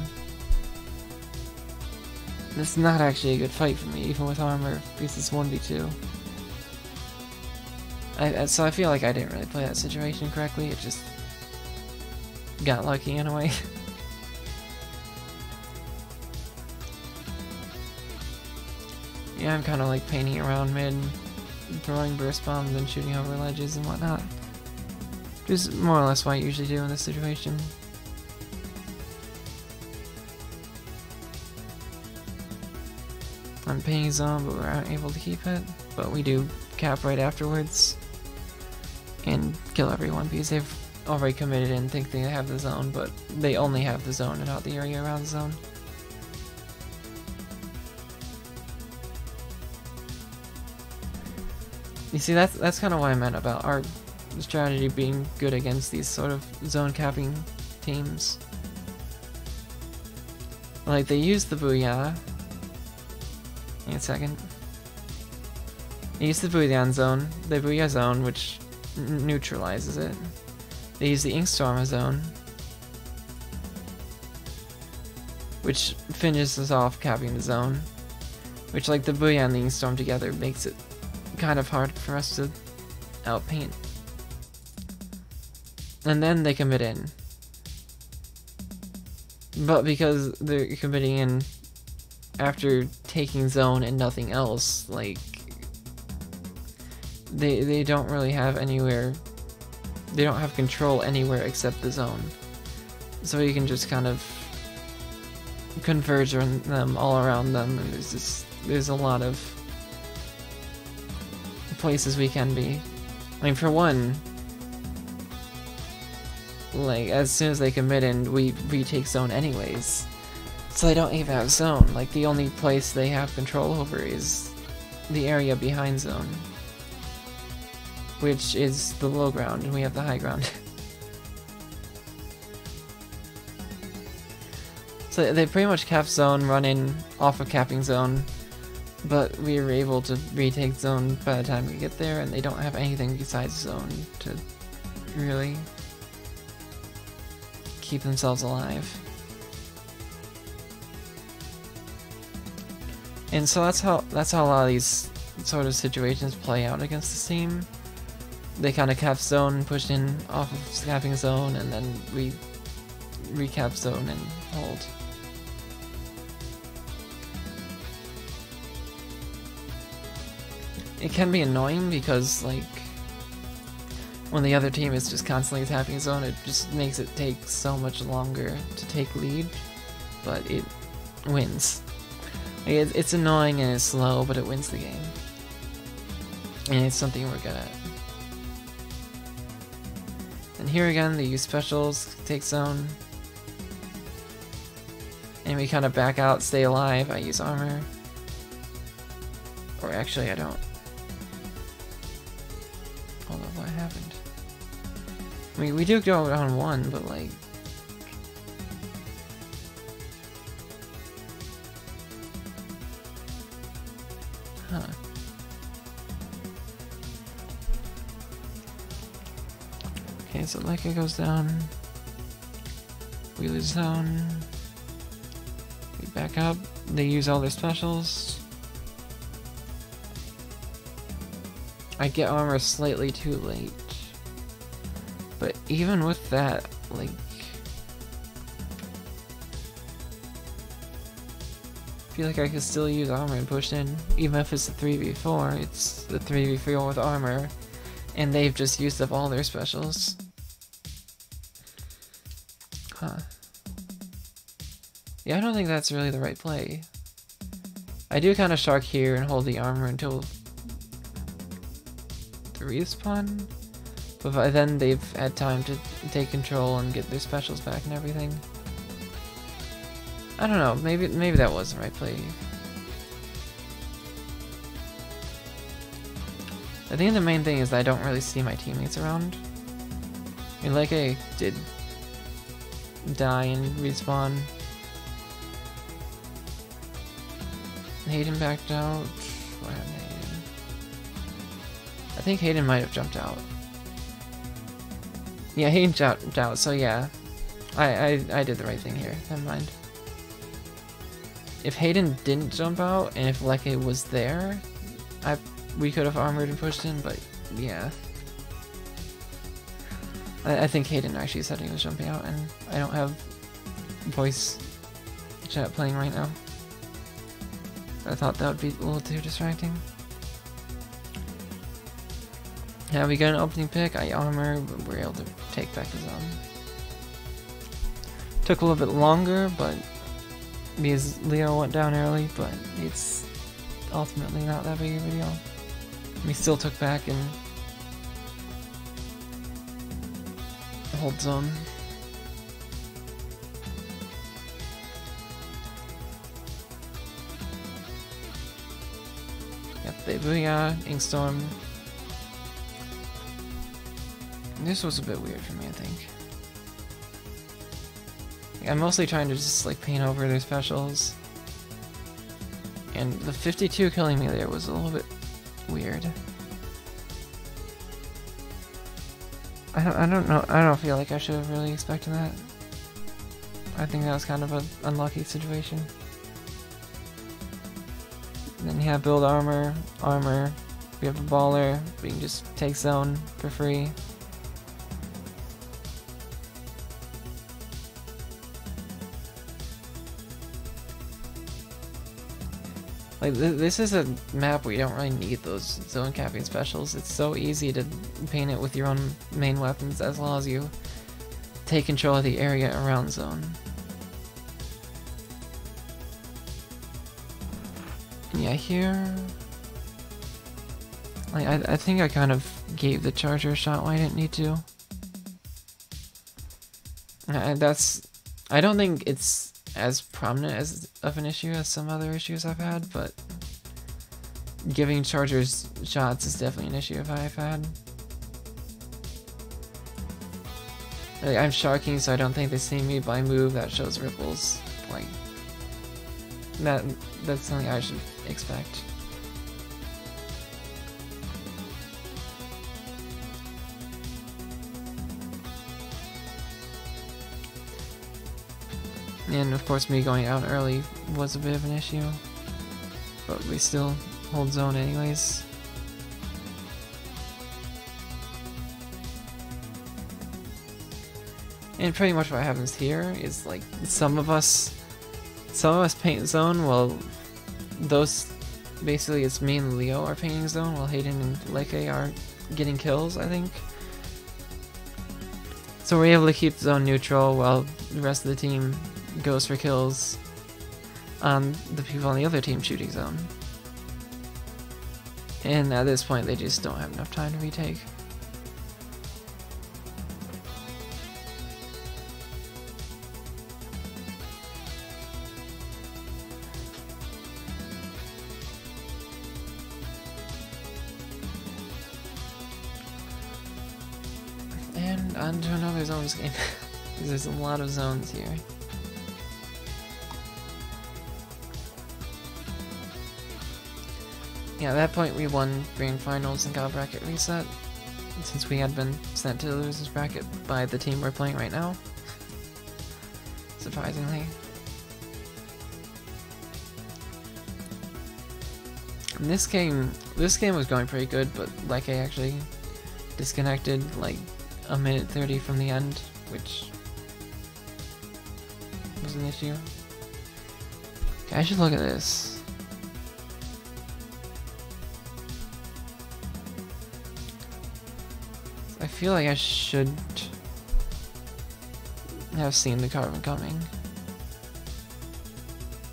it's not actually a good fight for me, even with armor, because it's 1v2. So I feel like I didn't really play that situation correctly, it just got lucky in a way. Yeah, I'm kind of like painting around mid, throwing burst bombs and shooting over ledges and whatnot. Just more or less what I usually do in this situation. I'm painting zone, but we're not able to keep it. But we do cap right afterwards and kill everyone because they've already committed and think they have the zone, but they only have the zone and not the area around the zone. You see, that's kind of what I meant about our strategy being good against these sort of zone capping teams. Like, they use the Booyah. Wait a second. They use the Booyah zone, which neutralizes it. They use the Inkstorm zone, which finishes off capping the zone. Which, like, the Booyah and the Inkstorm together makes it kind of hard for us to outpaint. And then they commit in. But because they're committing in after taking zone and nothing else, like, they don't really have anywhere, they don't have control anywhere except the zone. So you can just kind of converge on them all around them, and there's a lot of places we can be. I mean, for one, like, as soon as they commit in, we retake zone anyways. So they don't even have zone. Like, the only place they have control over is the area behind zone, which is the low ground, and we have the high ground. So they pretty much cap zone, run in off of capping zone, but we were able to retake zone by the time we get there, and they don't have anything besides zone to really keep themselves alive. And so that's how a lot of these sort of situations play out against this team. They kind of cap zone, push in off of capping zone, and then we recap zone and hold. It can be annoying because, like, when the other team is just constantly tapping zone, it just makes it take so much longer to take lead, but it wins. It's annoying and it's slow, but it wins the game. And it's something we're good at. And here again, they use specials, take zone. And we kind of back out, stay alive. I use armor. Or actually, I don't. Hold on, what happened? I mean, we do go on one, but like... Huh. Okay, so Leica goes down. We lose zone. We back up. They use all their specials. I get armor slightly too late. But even with that, like... feel like I could still use armor and push in, even if it's a 3v4. It's the 3v4 with armor, and they've just used up all their specials. Huh. Yeah, I don't think that's really the right play. I do kind of shark here and hold the armor until the respawn, but by then they've had time to take control and get their specials back and everything. I don't know, maybe that was the right play. I think the main thing is that I don't really see my teammates around. I mean, like I did die and respawn. Hayden backed out. What happened to Hayden? I think Hayden might have jumped out. Yeah, Hayden jumped out, so yeah. I did the right thing here. Never mind. If Hayden didn't jump out, and if Leke was there, we could have armored and pushed in, but yeah. I think Hayden actually said he was jumping out, and I don't have voice chat playing right now. I thought that would be a little too distracting. Yeah, we got an opening pick. I armor, but we're able to take back the zone. Took a little bit longer, but because Leo went down early, but it's ultimately not that big of a deal. We still took back and hold zone. Yep, they booyah, Inkstorm. This was a bit weird for me, I think. I'm mostly trying to just like paint over their specials. And the 52 killing me there was a little bit weird. I don't know. I don't feel like I should have really expected that. I think that was kind of an unlucky situation. And then you have build armor. We have a baller. We can just take zone for free. Like, this is a map where you don't really need those zone capping specials. It's so easy to paint it with your own main weapons as long as you take control of the area around zone. And yeah, here... like, I think I kind of gave the charger a shot when I didn't need to. I don't think it's as prominent as of an issue as some other issues I've had, but giving chargers shots is definitely an issue I've had. Like, I'm sharking, so I don't think they see me, but I move, that shows ripples. Like, that's something I should expect. And of course me going out early was a bit of an issue, but we still hold zone anyways. And pretty much what happens here is like some of us paint zone, while those basically it's me and Leo are painting zone, while Hayden and Leke are getting kills, I think. So we're able to keep zone neutral while the rest of the team goes for kills on the people on the other team shooting zone. And at this point they just don't have enough time to retake. And on to another zones game. Because there's a lot of zones here. Yeah, at that point we won grand finals and got bracket reset, since we had been sent to the losers bracket by the team we're playing right now. Surprisingly. And this game was going pretty good, but Leke actually disconnected like a minute 30 from the end, which was an issue. Okay, I should look at this. I feel like I should have seen the carbon coming.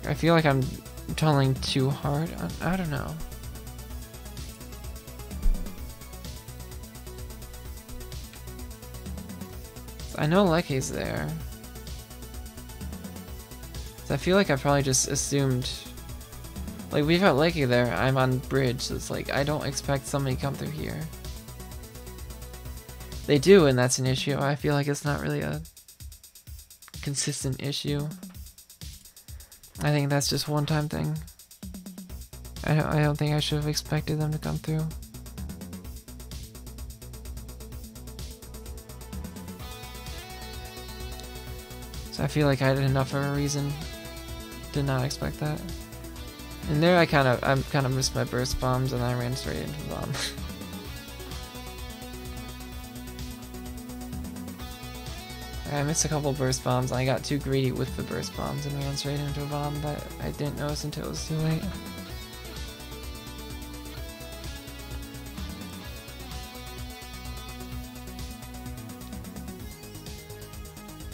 I feel like I'm tunneling too hard. I don't know. I know Leke's there. So I feel like I probably just assumed, like, we've got Leke there, I'm on bridge, so it's like, I don't expect somebody to come through here. They do, and that's an issue. I feel like it's not really a consistent issue. I think that's just one-time thing. I don't think I should have expected them to come through. So I feel like I had enough of a reason. Did not expect that. And there I kind of missed my burst bombs and I ran straight into the bomb. I missed a couple burst bombs and I got too greedy with the burst bombs and ran straight into a bomb that I didn't notice until it was too late.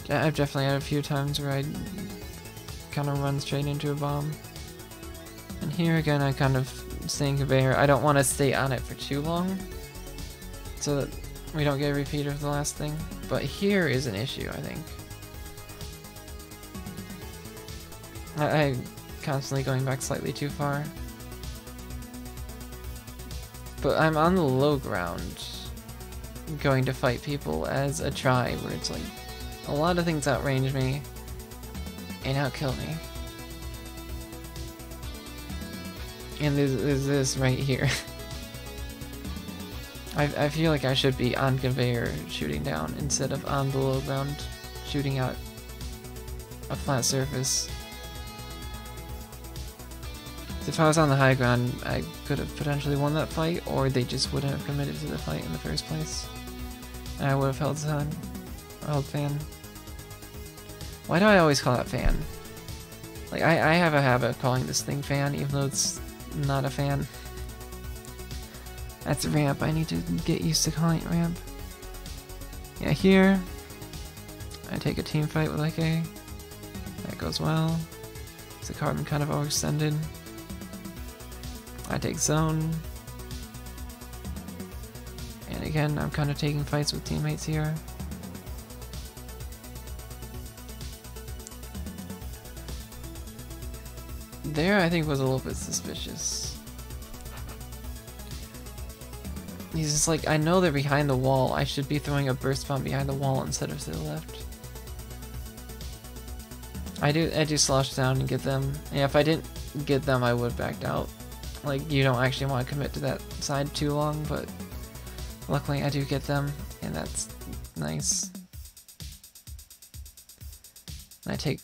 I've definitely had a few times where I kind of run straight into a bomb. And here again I kind of stay in conveyor. I don't want to stay on it for too long so that we don't get a repeat of the last thing. But here is an issue, I think. I'm constantly going back slightly too far. But I'm on the low ground going to fight people as a try where it's like a lot of things outrange me and outkill me. And there's this right here. I feel like I should be on conveyor shooting down instead of on the low ground shooting at a flat surface. If I was on the high ground, I could have potentially won that fight, or they just wouldn't have committed to the fight in the first place. And I would have held fan. Why do I always call it fan? Like, I have a habit of calling this thing fan, even though it's not a fan. That's a ramp. I need to get used to calling it ramp. Yeah, here I take a team fight with Leke. That goes well. The carbon kind of overextended. I take zone. And again, I'm kind of taking fights with teammates here. There, I think, was a little bit suspicious. He's just like, I know they're behind the wall. I should be throwing a burst bomb behind the wall instead of to the left. I do slosh down and get them. Yeah, if I didn't get them, I would have backed out. Like, you don't actually want to commit to that side too long, but luckily I do get them, and that's nice. I take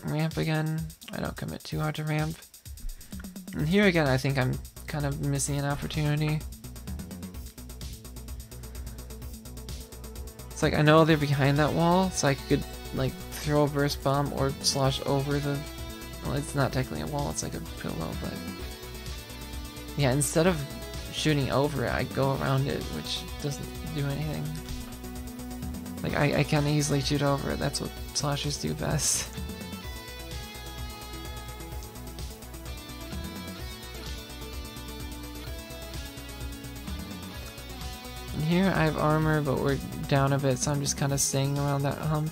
ramp again. I don't commit too hard to ramp. And here again, I think I'm kind of missing an opportunity. It's like, I know they're behind that wall, so I could, like, throw a burst bomb or slosh over the... Well, it's not technically a wall, it's like a pillow, but... Yeah, instead of shooting over it, I go around it, which doesn't do anything. Like, I can easily shoot over it, that's what sloshers do best. Here I have armor, but we're down a bit, so I'm just kind of staying around that hump.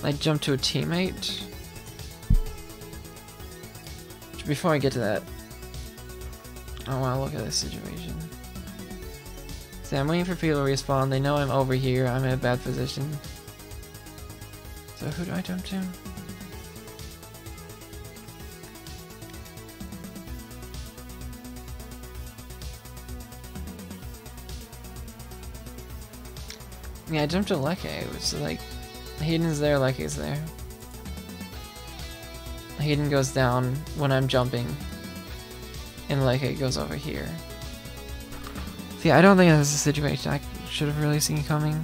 I jump to a teammate. Before I get to that, I want to look at this situation. See, I'm waiting for people to respawn. They know I'm over here. I'm in a bad position. So who do I jump to? Yeah, I jumped to Leke, which is like, Hayden's there, Leke's there. Hayden goes down when I'm jumping, and Leke goes over here. See, I don't think that's a situation I should have really seen coming.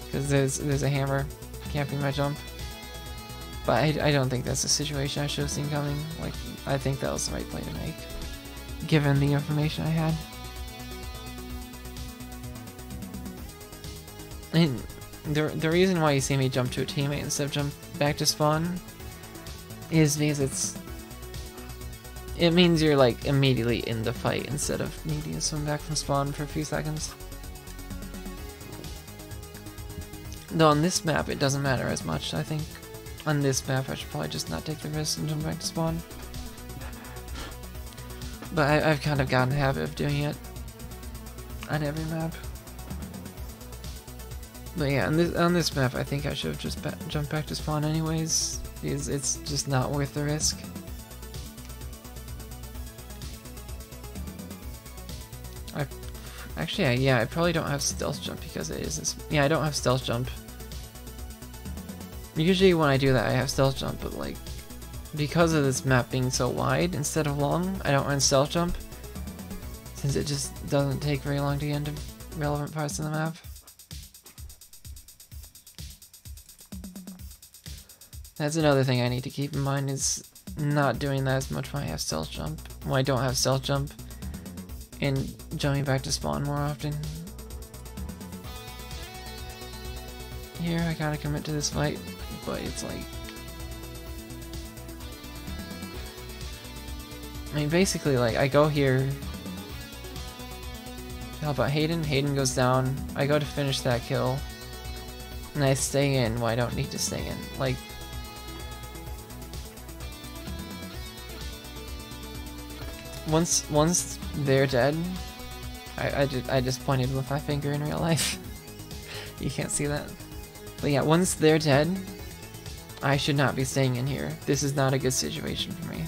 Because there's a hammer camping my jump. But I don't think that's a situation I should have seen coming. Like, I think that was the right play to make, given the information I had. And the reason why you see me jump to a teammate instead of jump back to spawn is because it means you're like immediately in the fight instead of needing to swim back from spawn for a few seconds. Though on this map it doesn't matter as much. I think on this map I should probably just not take the risk and jump back to spawn. But I've kind of gotten a habit of doing it on every map. But yeah, on this map I think I should have just jumped back to spawn anyways, because it's just not worth the risk. Yeah, I probably don't have stealth jump because it is this. Yeah, I don't have stealth jump. Usually when I do that I have stealth jump, but like, because of this map being so wide instead of long, I don't run stealth jump, since it just doesn't take very long to get into relevant parts of the map. That's another thing I need to keep in mind, is not doing that as much when I have stealth jump. When I don't have stealth jump, and jumping back to spawn more often. Here I gotta commit to this fight, but it's like, I mean, basically, like, I go here. How about Hayden? Hayden goes down. I go to finish that kill, and I stay in. Well, I don't need to stay in. Like, once they're dead, I just pointed with my finger in real life. You can't see that. But yeah, once they're dead, I should not be staying in here. This is not a good situation for me.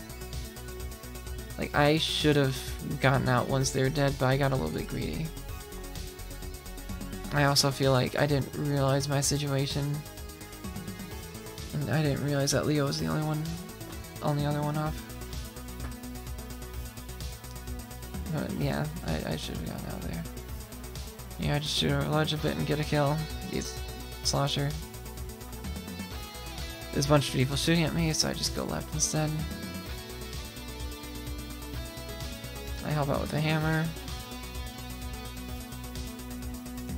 Like, I should have gotten out once they're dead, but I got a little bit greedy. I also feel like I didn't realize my situation. And I didn't realize that Leo was the only other one off. But yeah, I should have gotten out there. Yeah, I just shoot over ledge a bit and get a kill. He's slosher. There's a bunch of people shooting at me, so I just go left instead. I help out with the hammer.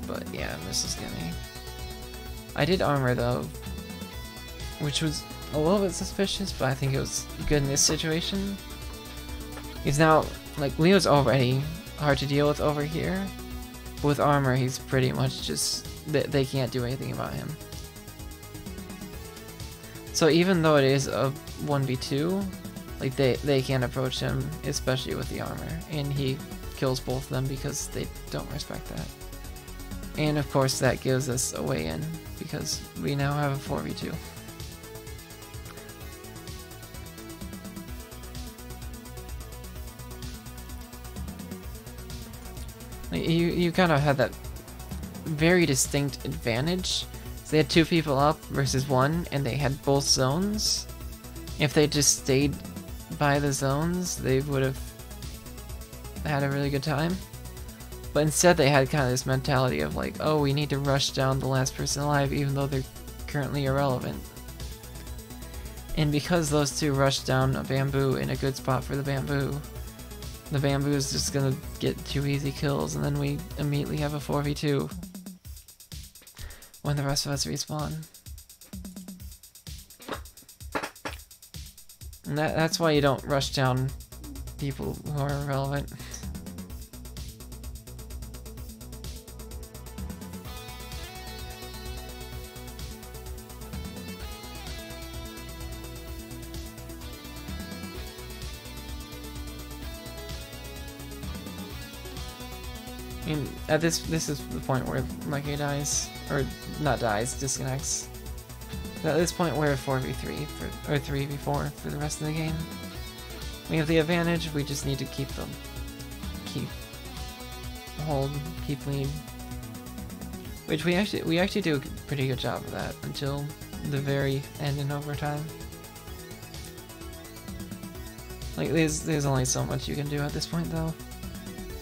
But yeah, missiles get me. I did armor though, which was a little bit suspicious, but I think it was good in this situation. He's now, like, Leo's already hard to deal with over here. But with armor, he's pretty much just, they can't do anything about him. So even though it is a 1v2, like, they can't approach him, especially with the armor. And he kills both of them because they don't respect that. And of course that gives us a way in, because we now have a 4v2. You kind of had that very distinct advantage. So they had 2 people up versus 1, and they had both zones. If they just stayed by the zones, they would have had a really good time. But instead they had kind of this mentality of like, oh, we need to rush down the last person alive even though they're currently irrelevant. And because those 2 rushed down a bamboo in a good spot for the bamboo is just gonna get 2 easy kills, and then we immediately have a 4v2 when the rest of us respawn. And that's why you don't rush down people who are irrelevant. I mean, at this is the point where Mikey dies, or not dies, disconnects. At this point we're 4v3, or 3v4 for the rest of the game. We have the advantage, we just need to keep lead. Which we actually do a pretty good job of that until the very end in overtime. Like, there's only so much you can do at this point though.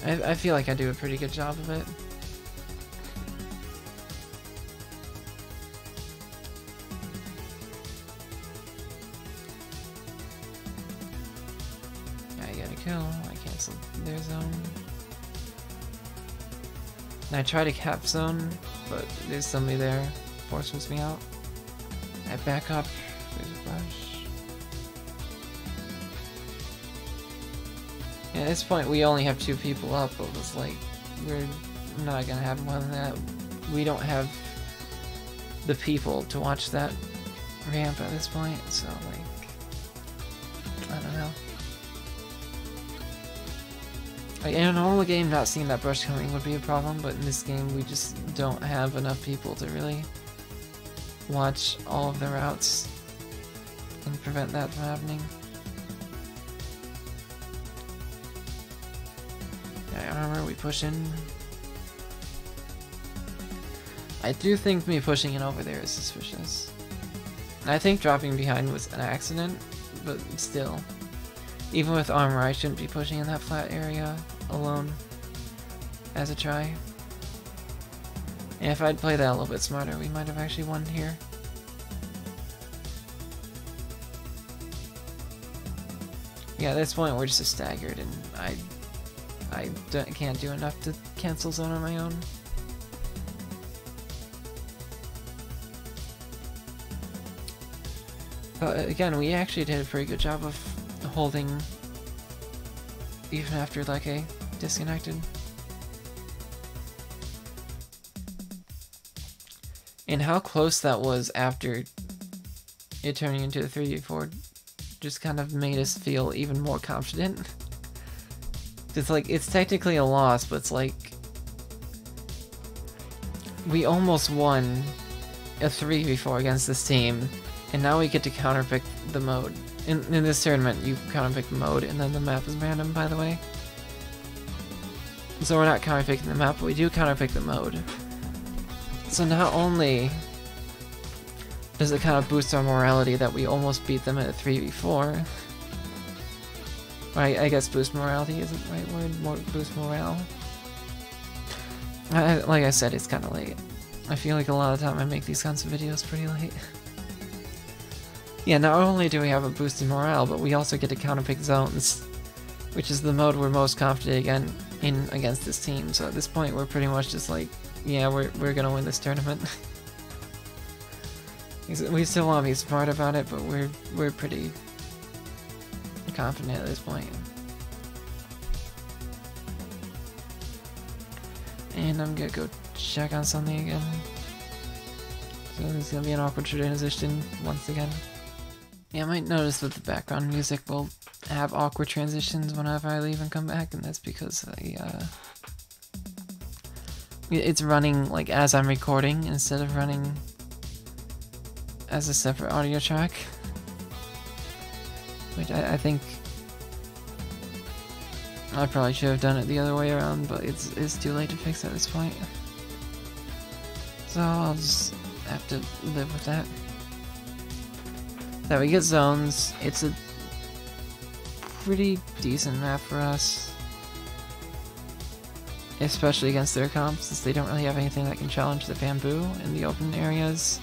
I feel like I do a pretty good job of it. get a kill. I cancel their zone. And I try to cap zone, but there's somebody there. Forces me out. I back up. There's a flash. Yeah, at this point, we only have 2 people up, but it was like, we're not gonna have more than that. We don't have the people to watch that ramp at this point, so like, I don't know. Like, in a normal game, not seeing that brush coming would be a problem, but in this game, we just don't have enough people to really watch all of the routes and prevent that from happening. Yeah, armor, we push in. I do think me pushing in over there is suspicious. I think dropping behind was an accident, but still. Even with armor, I shouldn't be pushing in that flat area alone as a try. And if I'd played that a little bit smarter, we might have actually won here. Yeah, at this point we're just staggered, and I can't do enough to cancel zone on my own. But again, we actually did a pretty good job of holding even after like a disconnected. And how close that was after it turning into a 3v4 just kind of made us feel even more confident. It's like, it's technically a loss, but it's like we almost won a 3v4 against this team, and now we get to counterpick the mode. In this tournament, you counterpick the mode, and then the map is random, by the way. So we're not counterpicking the map, but we do counterpick the mode. So not only does it kind of boost our morality that we almost beat them at a 3v4, I guess boost morality isn't the right word, boost morale. Like I said, it's kind of late. I feel like a lot of the time I make these kinds of videos pretty late. Yeah, not only do we have a boost in morale, but we also get to counterpick zones, which is the mode we're most confident in against this team. So at this point, we're pretty much just like, yeah, we're gonna win this tournament. We still want to be smart about it, but we're pretty confident at this point. And I'm gonna go check on something again. So this is gonna be an awkward transition once again. Yeah, I might notice that the background music will have awkward transitions whenever I leave and come back, and that's because it's running like as I'm recording instead of running as a separate audio track. Which I think I probably should have done it the other way around, but it's too late to fix at this point. So I'll just have to live with that. That we get zones. It's a pretty decent map for us, especially against their comps, since they don't really have anything that can challenge the bamboo in the open areas,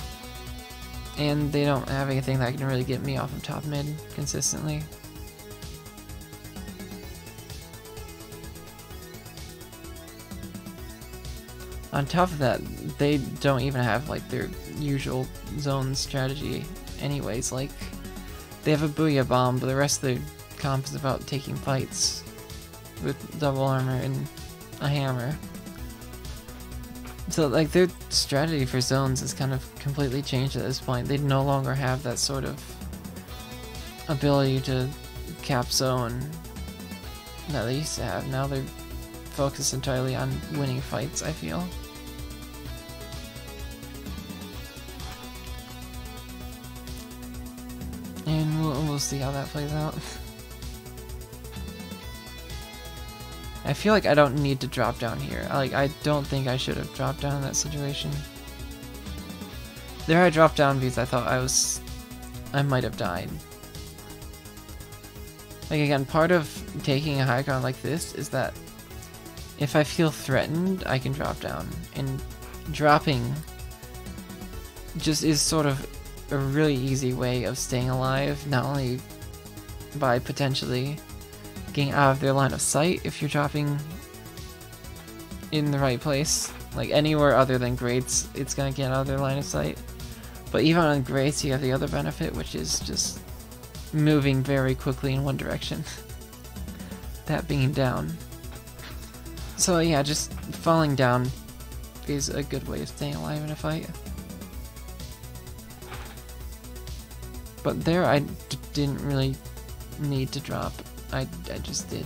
and they don't have anything that can really get me off of top mid consistently. On top of that, they don't even have like their usual zone strategy anyways. Like, they have a booyah bomb, but the rest of their comp is about taking fights with double armor and a hammer. So like, their strategy for zones is kind of completely changed at this point. They no longer have that sort of ability to cap zone that they used to have. Now they're focused entirely on winning fights, I feel. And we'll see how that plays out. I feel like I don't need to drop down here. I don't think I should have dropped down in that situation. There I dropped down because I thought I might have died. Like, again, part of taking a high ground like this is that if I feel threatened, I can drop down. And dropping just is sort of a really easy way of staying alive, not only by potentially getting out of their line of sight if you're dropping in the right place. Like anywhere other than grates, it's gonna get out of their line of sight. But even on grates, you have the other benefit, which is just moving very quickly in one direction. That being down. So yeah, just falling down is a good way of staying alive in a fight. But there I didn't really need to drop. I just did.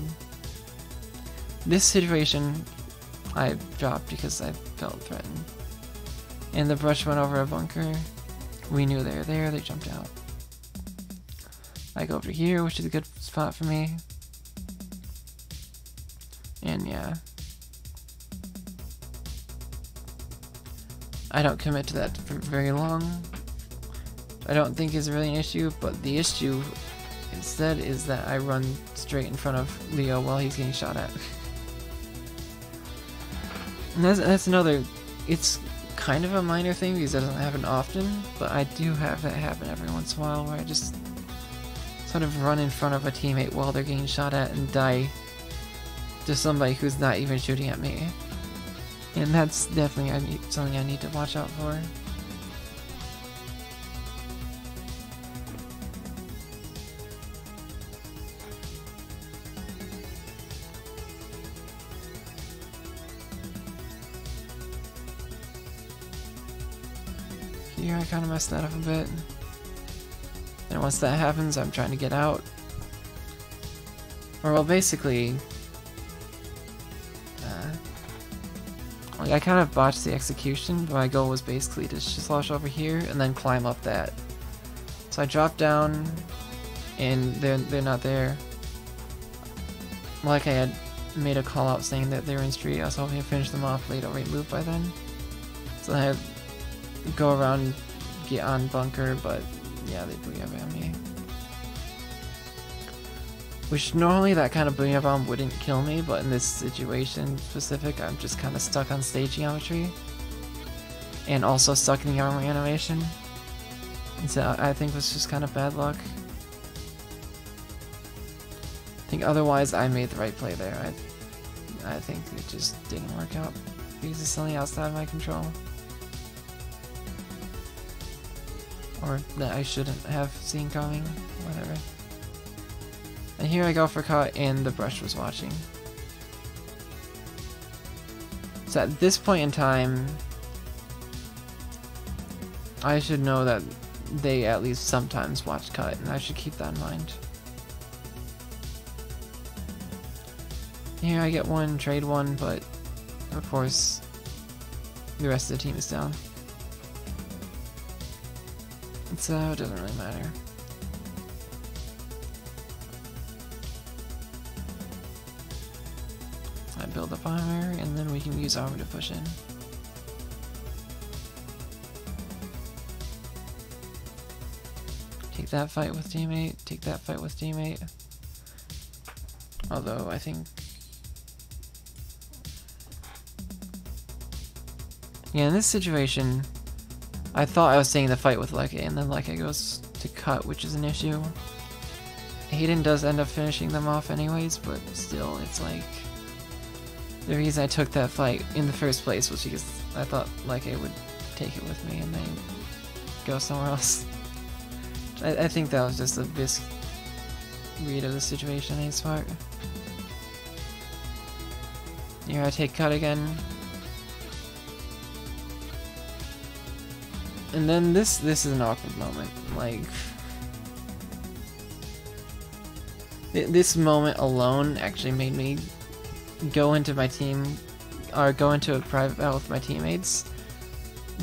This situation I dropped because I felt threatened. And the brush went over a bunker. We knew they were there, they jumped out. I go over here, which is a good spot for me. And yeah. I don't commit to that for very long. I don't think is really an issue, but the issue instead is that I run straight in front of Leo while he's getting shot at. And that's another, it's kind of a minor thing because it doesn't happen often, but I do have that happen every once in a while where I just sort of run in front of a teammate while they're getting shot at and die to somebody who's not even shooting at me. And that's definitely something I need to watch out for. Here I kind of messed that up a bit. And once that happens, I'm trying to get out. Or well, basically, like I kind of botched the execution, but my goal was basically to slosh over here and then climb up that. So I dropped down, and they're not there. Like I had made a call out saying that they were in street. I was hoping to finish them off late rate move by then. So I had go around, get on bunker, but yeah, they booyah on me. Which normally that kind of booyah bomb wouldn't kill me, but in this situation specific, I'm just kind of stuck on stage geometry. And also stuck in the armor animation. And so I think it was just kind of bad luck. I think otherwise I made the right play there. I think it just didn't work out because it's something outside of my control. Or that I shouldn't have seen coming, whatever. And here I go for cut, and the brush was watching. So at this point in time, I should know that they at least sometimes watch cut, and I should keep that in mind. Here I get one, trade one, but of course the rest of the team is down. So it doesn't really matter. I build up armor, and then we can use armor to push in. Take that fight with teammate, take that fight with teammate. Although, I think... yeah, in this situation, I thought I was staying in the fight with Leke, and then Leke goes to cut, which is an issue. Hayden does end up finishing them off anyways, but still, it's like... the reason I took that fight in the first place was because I thought Leke would take it with me and then go somewhere else. I think that was just a bisque read of the situation, ain't smart. Here I take cut again. And then this is an awkward moment. Like, this moment alone actually made me go into my team, or go into a private battle with my teammates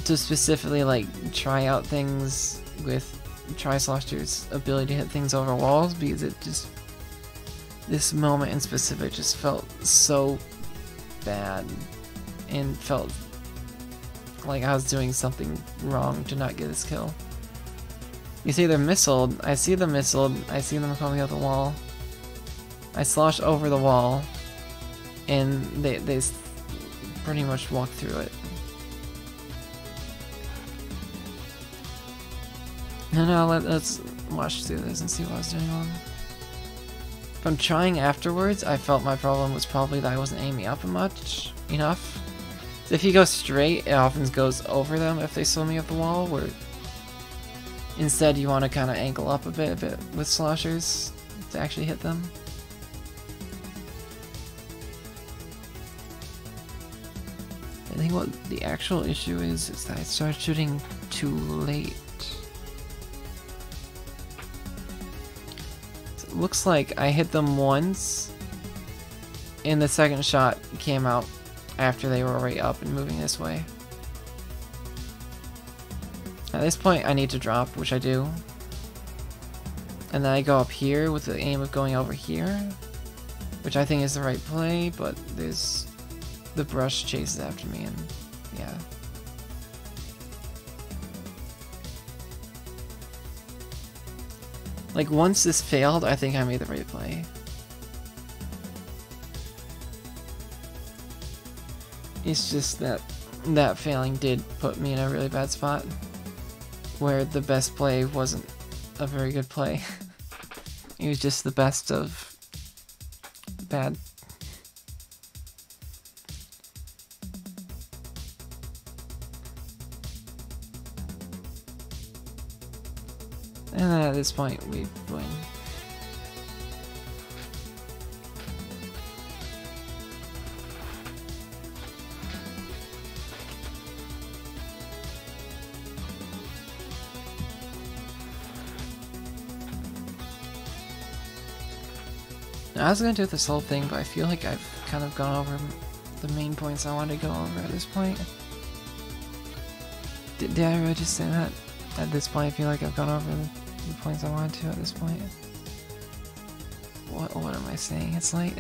to specifically like try out things with Tri-Slosher's ability to hit things over walls, because it just, this moment in specific just felt so bad and felt like I was doing something wrong to not get this kill. You see they're missiled, I see them missiled, I see them coming out the wall. I slosh over the wall, and they pretty much walk through it. No, let's watch through this and see what I was doing wrong. From trying afterwards, I felt my problem was probably that I wasn't aiming up enough. So if you go straight, it often goes over them if they slow me up the wall, where instead you want to kind of angle up a bit with sloshers to actually hit them. I think what the actual issue is that I started shooting too late. So it looks like I hit them once, and the second shot came out after they were already up and moving this way. At this point I need to drop, which I do. And then I go up here with the aim of going over here, which I think is the right play, but there's the brush chases after me, and yeah. Like, once this failed, I think I made the right play. It's just that that failing did put me in a really bad spot, where the best play wasn't a very good play. It was just the best of bad. And then at this point, we win. Now, I was gonna do this whole thing, but I feel like I've kind of gone over the main points I wanted to go over at this point. Did I really just say that? At this point, I feel like I've gone over the points I wanted to at this point. What am I saying? It's late.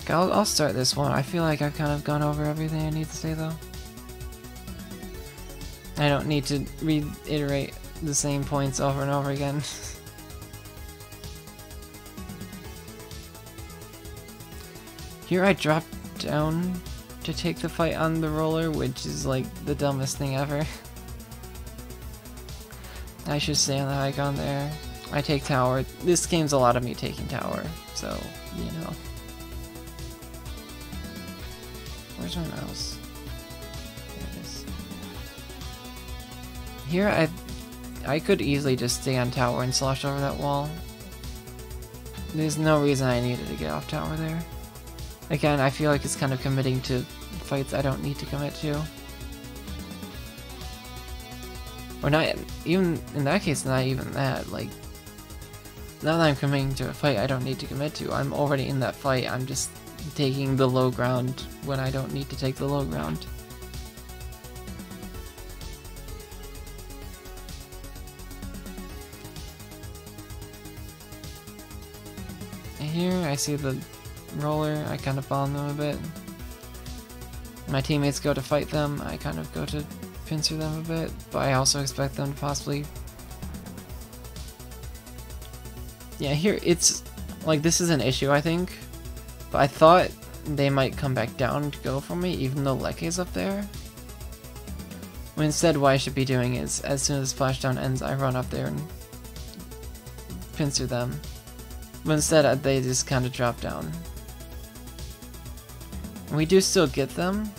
Okay, I'll start this one. I feel like I've kind of gone over everything I need to say, though. I don't need to reiterate the same points over and over again. Here I dropped down to take the fight on the roller, which is like the dumbest thing ever. I should stay on the high ground there. I take tower. This game's a lot of me taking tower, so, you know. Where's my mouse? There it is. Here I could easily just stay on tower and slosh over that wall. There's no reason I needed to get off tower there. Again, I feel like it's kind of committing to fights I don't need to commit to. Or not, even in that case, not even that. Like, now that I'm committing to a fight I don't need to commit to, I'm already in that fight. I'm just taking the low ground when I don't need to take the low ground. And here I see the roller, I kind of bomb them a bit. My teammates go to fight them, I kind of go to pincer them a bit, but I also expect them to possibly... Yeah, here it's like this is an issue, I think, but I thought they might come back down to go for me even though Leke's up there. When instead what I should be doing is, as soon as splashdown ends, I run up there and pincer them. But instead they just kind of drop down. We do still get them,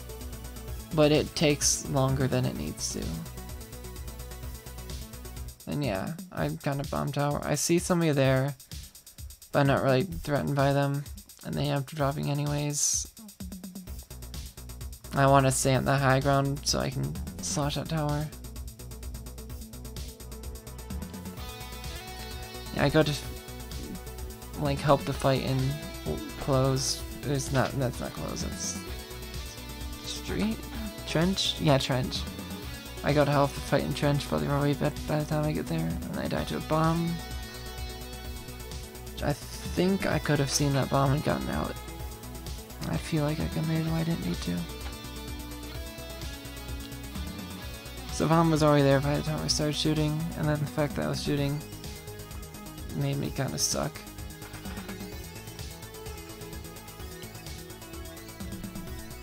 but it takes longer than it needs to. And yeah, I kind of bomb tower. I see somebody there, but I'm not really threatened by them, and they end up dropping anyways. I want to stay on the high ground so I can slosh that tower. Yeah, I go to like help the fight in close. It's not, that's not close, it's street? Trench? Yeah, trench. I go to help the fight in trench, but they're already dead by the time I get there, and I die to a bomb. I think I could have seen that bomb and gotten out. I feel like I committed why I didn't need to. So bomb was already there by the time I started shooting, and then the fact that I was shooting made me kind of suck.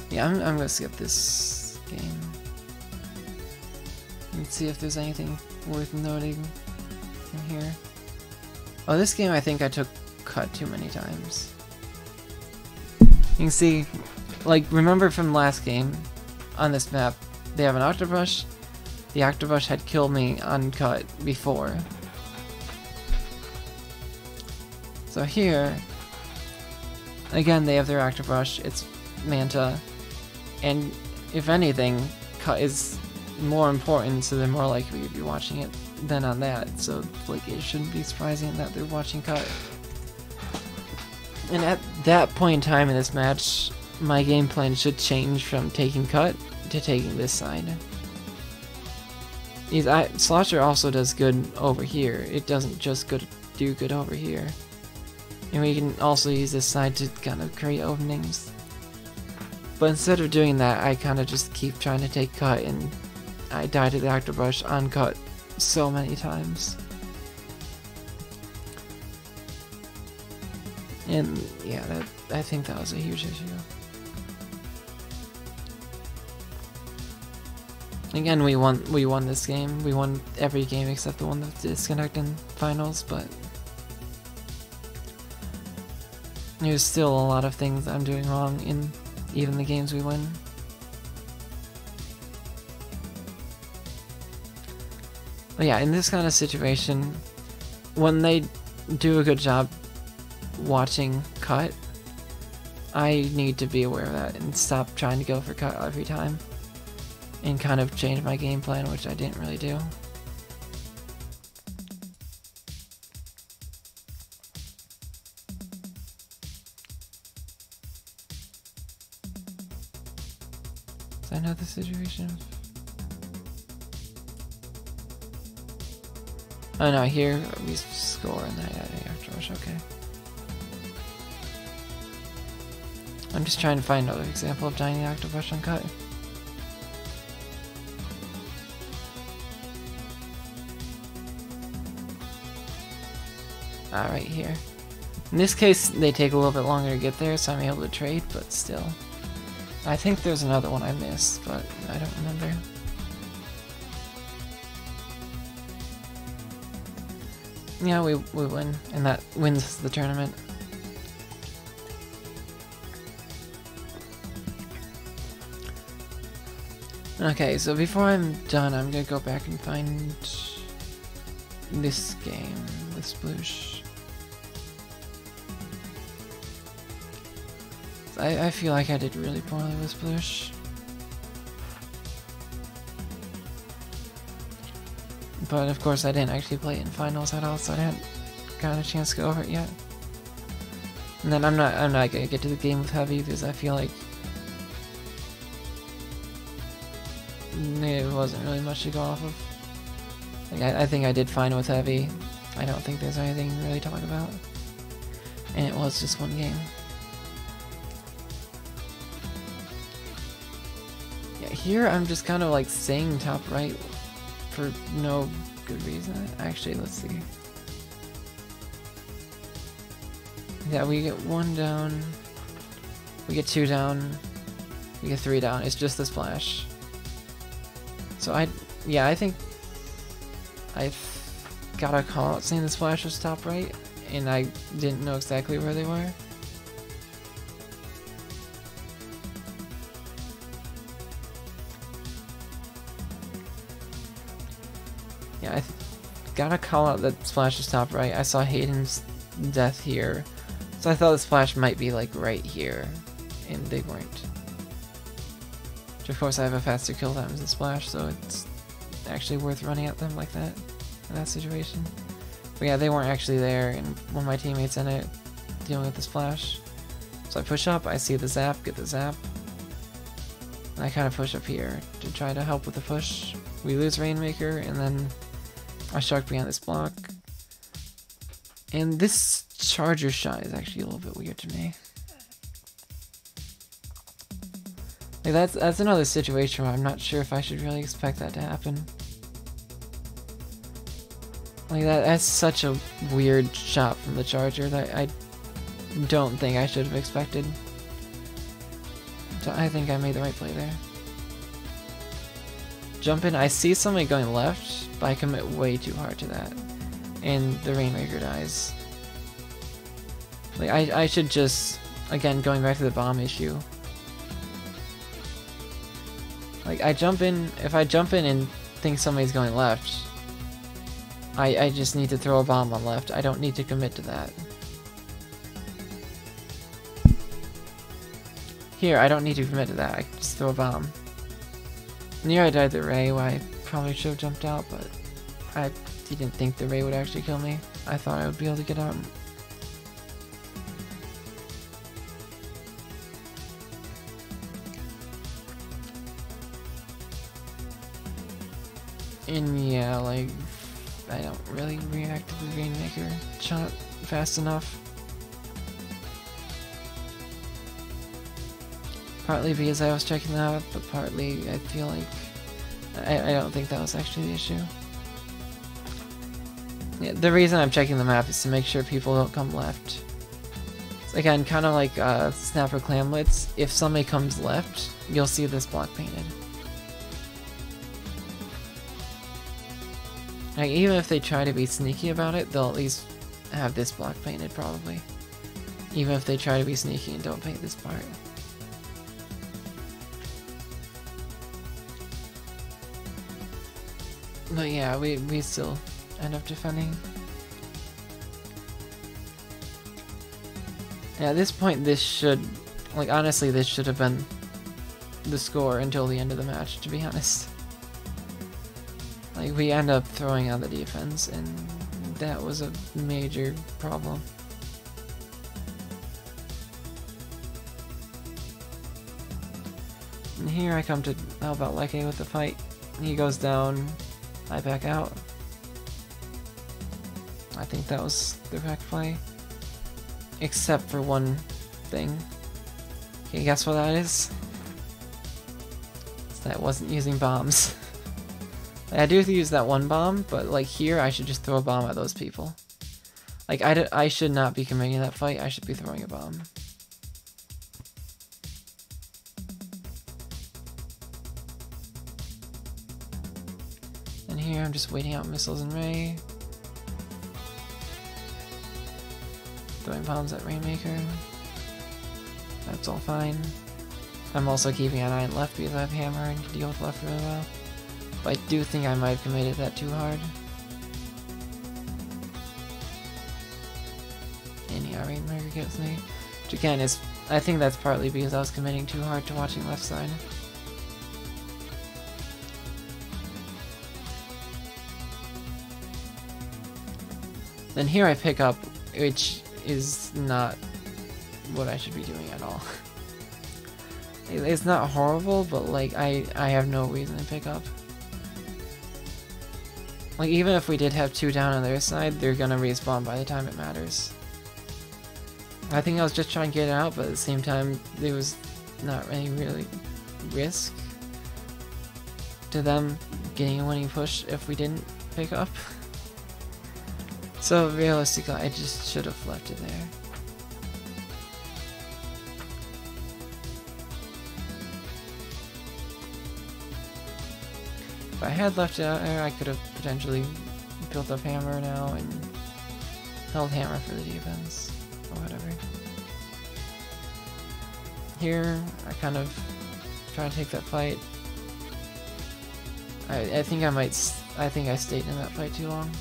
Yeah, I'm gonna skip this game. Let's see if there's anything worth noting in here. Oh, this game I think I took cut too many times. You can see, like, remember from last game, on this map, they have an octobrush. The octobrush had killed me on cut before. So here, again they have their octobrush, it's Manta, and if anything, cut is more important, so they're more likely to be watching it than on that, so like it shouldn't be surprising that they're watching cut. And at that point in time in this match, my game plan should change from taking cut to taking this side. Slosher also does good over here, it doesn't just do good over here. And we can also use this side to kind of create openings. But instead of doing that, I kind of just keep trying to take cut, and I die to the octobrush on cut so many times. And yeah, I think that was a huge issue. Again, we won this game. We won every game except the one that's disconnected in finals, but there's still a lot of things I'm doing wrong in even the games we win. But yeah, in this kind of situation, when they do a good job watching cut, I need to be aware of that and stop trying to go for cut every time and kind of change my game plan, which I didn't really do. Is that another situation? Oh no, here we score and that afterwards, okay. I'm just trying to find another example of dying the octobrush on cut. Right here. In this case, they take a little bit longer to get there, so I'm able to trade, but still. I think there's another one I missed, but I don't remember. Yeah, we win, and that wins the tournament. Okay, so before I'm done, I'm gonna go back and find this game with Sploosh. I feel like I did really poorly with Sploosh. But of course I didn't actually play it in finals at all, so I hadn't gotten a chance to go over it yet. And then I'm not gonna get to the game with Heavy because I feel like it wasn't really much to go off of. Like, I think I did fine with Heavy. I don't think there's anything to really talk about. And it was just one game. Yeah, here I'm just kind of like staying top right for no good reason. Actually, let's see. Yeah, we get 1 down. We get 2 down. We get 3 down. It's just the splash. So I think I got a call out saying the splash was top right, and I didn't know exactly where they were. Yeah, I got a call out that splash was top right. I saw Hayden's death here, so I thought the splash might be like right here, and they weren't. Which of course I have a faster kill time as the splash, so it's actually worth running at them like that in that situation. But yeah, they weren't actually there, and one of my teammates in it dealing with the splash. So I push up, I see the zap, get the zap. And I kind of push up here to try to help with the push. We lose Rainmaker, and then I shark behind this block. And this charger shot is actually a little bit weird to me. Like that's another situation where I'm not sure if I should really expect that to happen. Like that's such a weird shot from the charger that I don't think I should have expected. So I think I made the right play there. Jump in, I see somebody going left, but I commit way too hard to that. and the Rainmaker dies. Like, I should just, again, going back to the bomb issue. Like, if I jump in and think somebody's going left, I just need to throw a bomb on left. I don't need to commit to that. Here, I don't need to commit to that. I can just throw a bomb. Near I died the Ray, where I probably should have jumped out, but I didn't think the Ray would actually kill me. I thought I would be able to get out. And yeah, like, I don't really react to the Rainmaker shot fast enough. Partly because I was checking that out, but partly I feel like I don't think that was actually the issue. Yeah, the reason I'm checking the map is to make sure people don't come left. It's again, kind of like Snapper Clamlets. If somebody comes left, you'll see this block painted. Like, even if they try to be sneaky about it, they'll at least have this block painted, probably. Even if they try to be sneaky and don't paint this part. But yeah, we still end up defending. Yeah, at this point, this should, like, honestly, this should have been the score until the end of the match, to be honest. Like, we end up throwing out the defense, and that was a major problem. And here I come to help out Leke with the fight. He goes down, I back out. I think that was the correct play. Except for one thing. Can you guess what that is? It's that I wasn't using bombs. I do use that one bomb, but like here I should just throw a bomb at those people. Like I should not be committing that fight, I should be throwing a bomb. And here I'm just waiting out missiles and Ray. Throwing bombs at Rainmaker. That's all fine. I'm also keeping an eye on left because I have hammer and can deal with left really well. But I do think I might have committed that too hard. And yeah, Rainmaker gets me. Which again is, I think that's partly because I was committing too hard to watching left side. Then here I pick up, which is not what I should be doing at all. It's not horrible, but like I have no reason to pick up. Like, even if we did have two down on their side, they're gonna respawn by the time it matters. I think I was just trying to get it out, but at the same time, there was not any really risk to them getting a winning push if we didn't pick up. So realistically, I just should have left it there. If I had left it out there, I could have potentially built up hammer now and held hammer for the defense, or whatever. Here, I kind of try to take that fight. I think I stayed in that fight too long.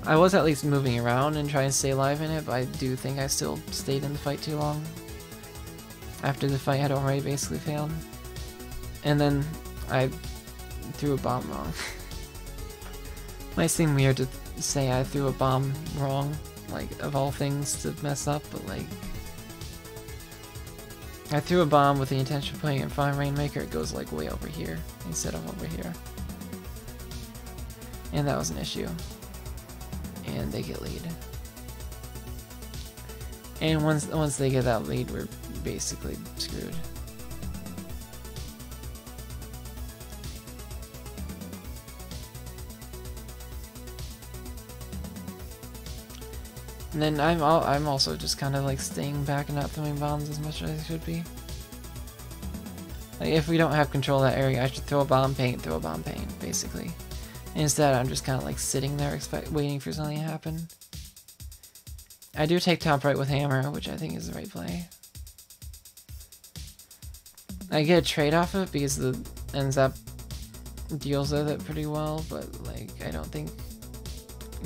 I was at least moving around and trying to stay alive in it, but I do think I still stayed in the fight too long. After the fight had already basically failed. And then I threw a bomb wrong. Might seem weird to say I threw a bomb wrong, like, of all things to mess up, but like... I threw a bomb with the intention of putting it in front of Rainmaker, it goes like way over here, instead of over here. And that was an issue. And they get lead. And once they get that lead, we're basically screwed. And then I'm also just kind of like staying back and not throwing bombs as much as I should be. Like, if we don't have control of that area, I should throw a bomb, paint, basically. Instead, I'm just kind of like sitting there waiting for something to happen. I do take top right with hammer, which I think is the right play. I get a trade off of it because the ends up deals with it pretty well, but like I don't think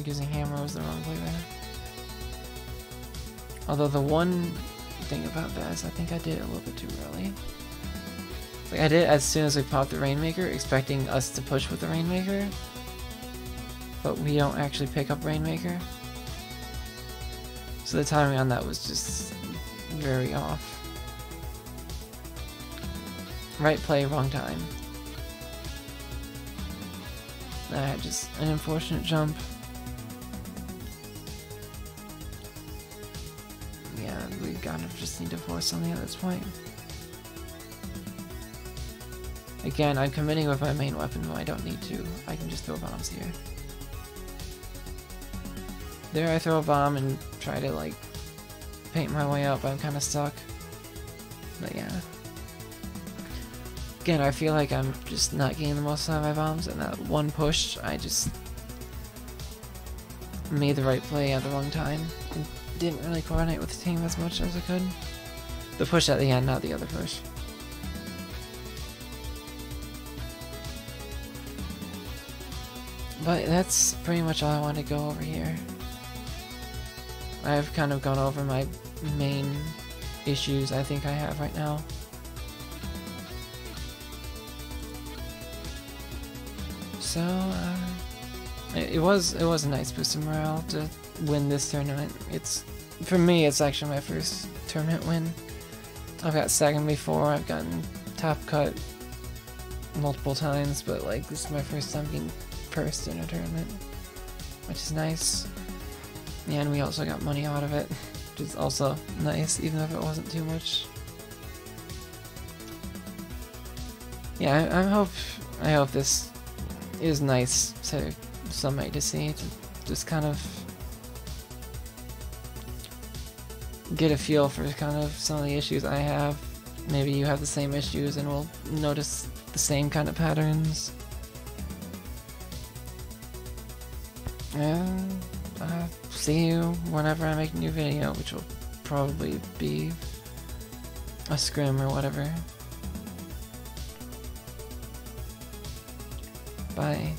using hammer was the wrong play there. Although the one thing about that is I think I did it a little bit too early. Like I did it as soon as we popped the Rainmaker, expecting us to push with the Rainmaker, but we don't actually pick up Rainmaker. So the timing on that was just very off. Right play, wrong time. I had just an unfortunate jump. Yeah, we kind of just need to force something at this point. Again, I'm committing with my main weapon when I don't need to. I can just throw bombs here. There I throw a bomb and try to like paint my way up. I'm kind of stuck. But yeah. Again, I feel like I'm just not getting the most out of my bombs, and that one push, I just made the right play at the wrong time and didn't really coordinate with the team as much as I could. The push at the end, not the other push. But that's pretty much all I want to go over here. I've kind of gone over my main issues I think I have right now. So, it was a nice boost of morale to win this tournament. For me, it's actually my first tournament win. I've got second before, I've gotten top cut multiple times, but like this is my first time getting first in a tournament, which is nice. And we also got money out of it, which is also nice, even if it wasn't too much. Yeah, I hope this is nice to somebody to see, to just kind of get a feel for kind of some of the issues I have. Maybe you have the same issues and we'll notice the same kind of patterns. And see you whenever I make a new video, which will probably be a scrim or whatever. Bye.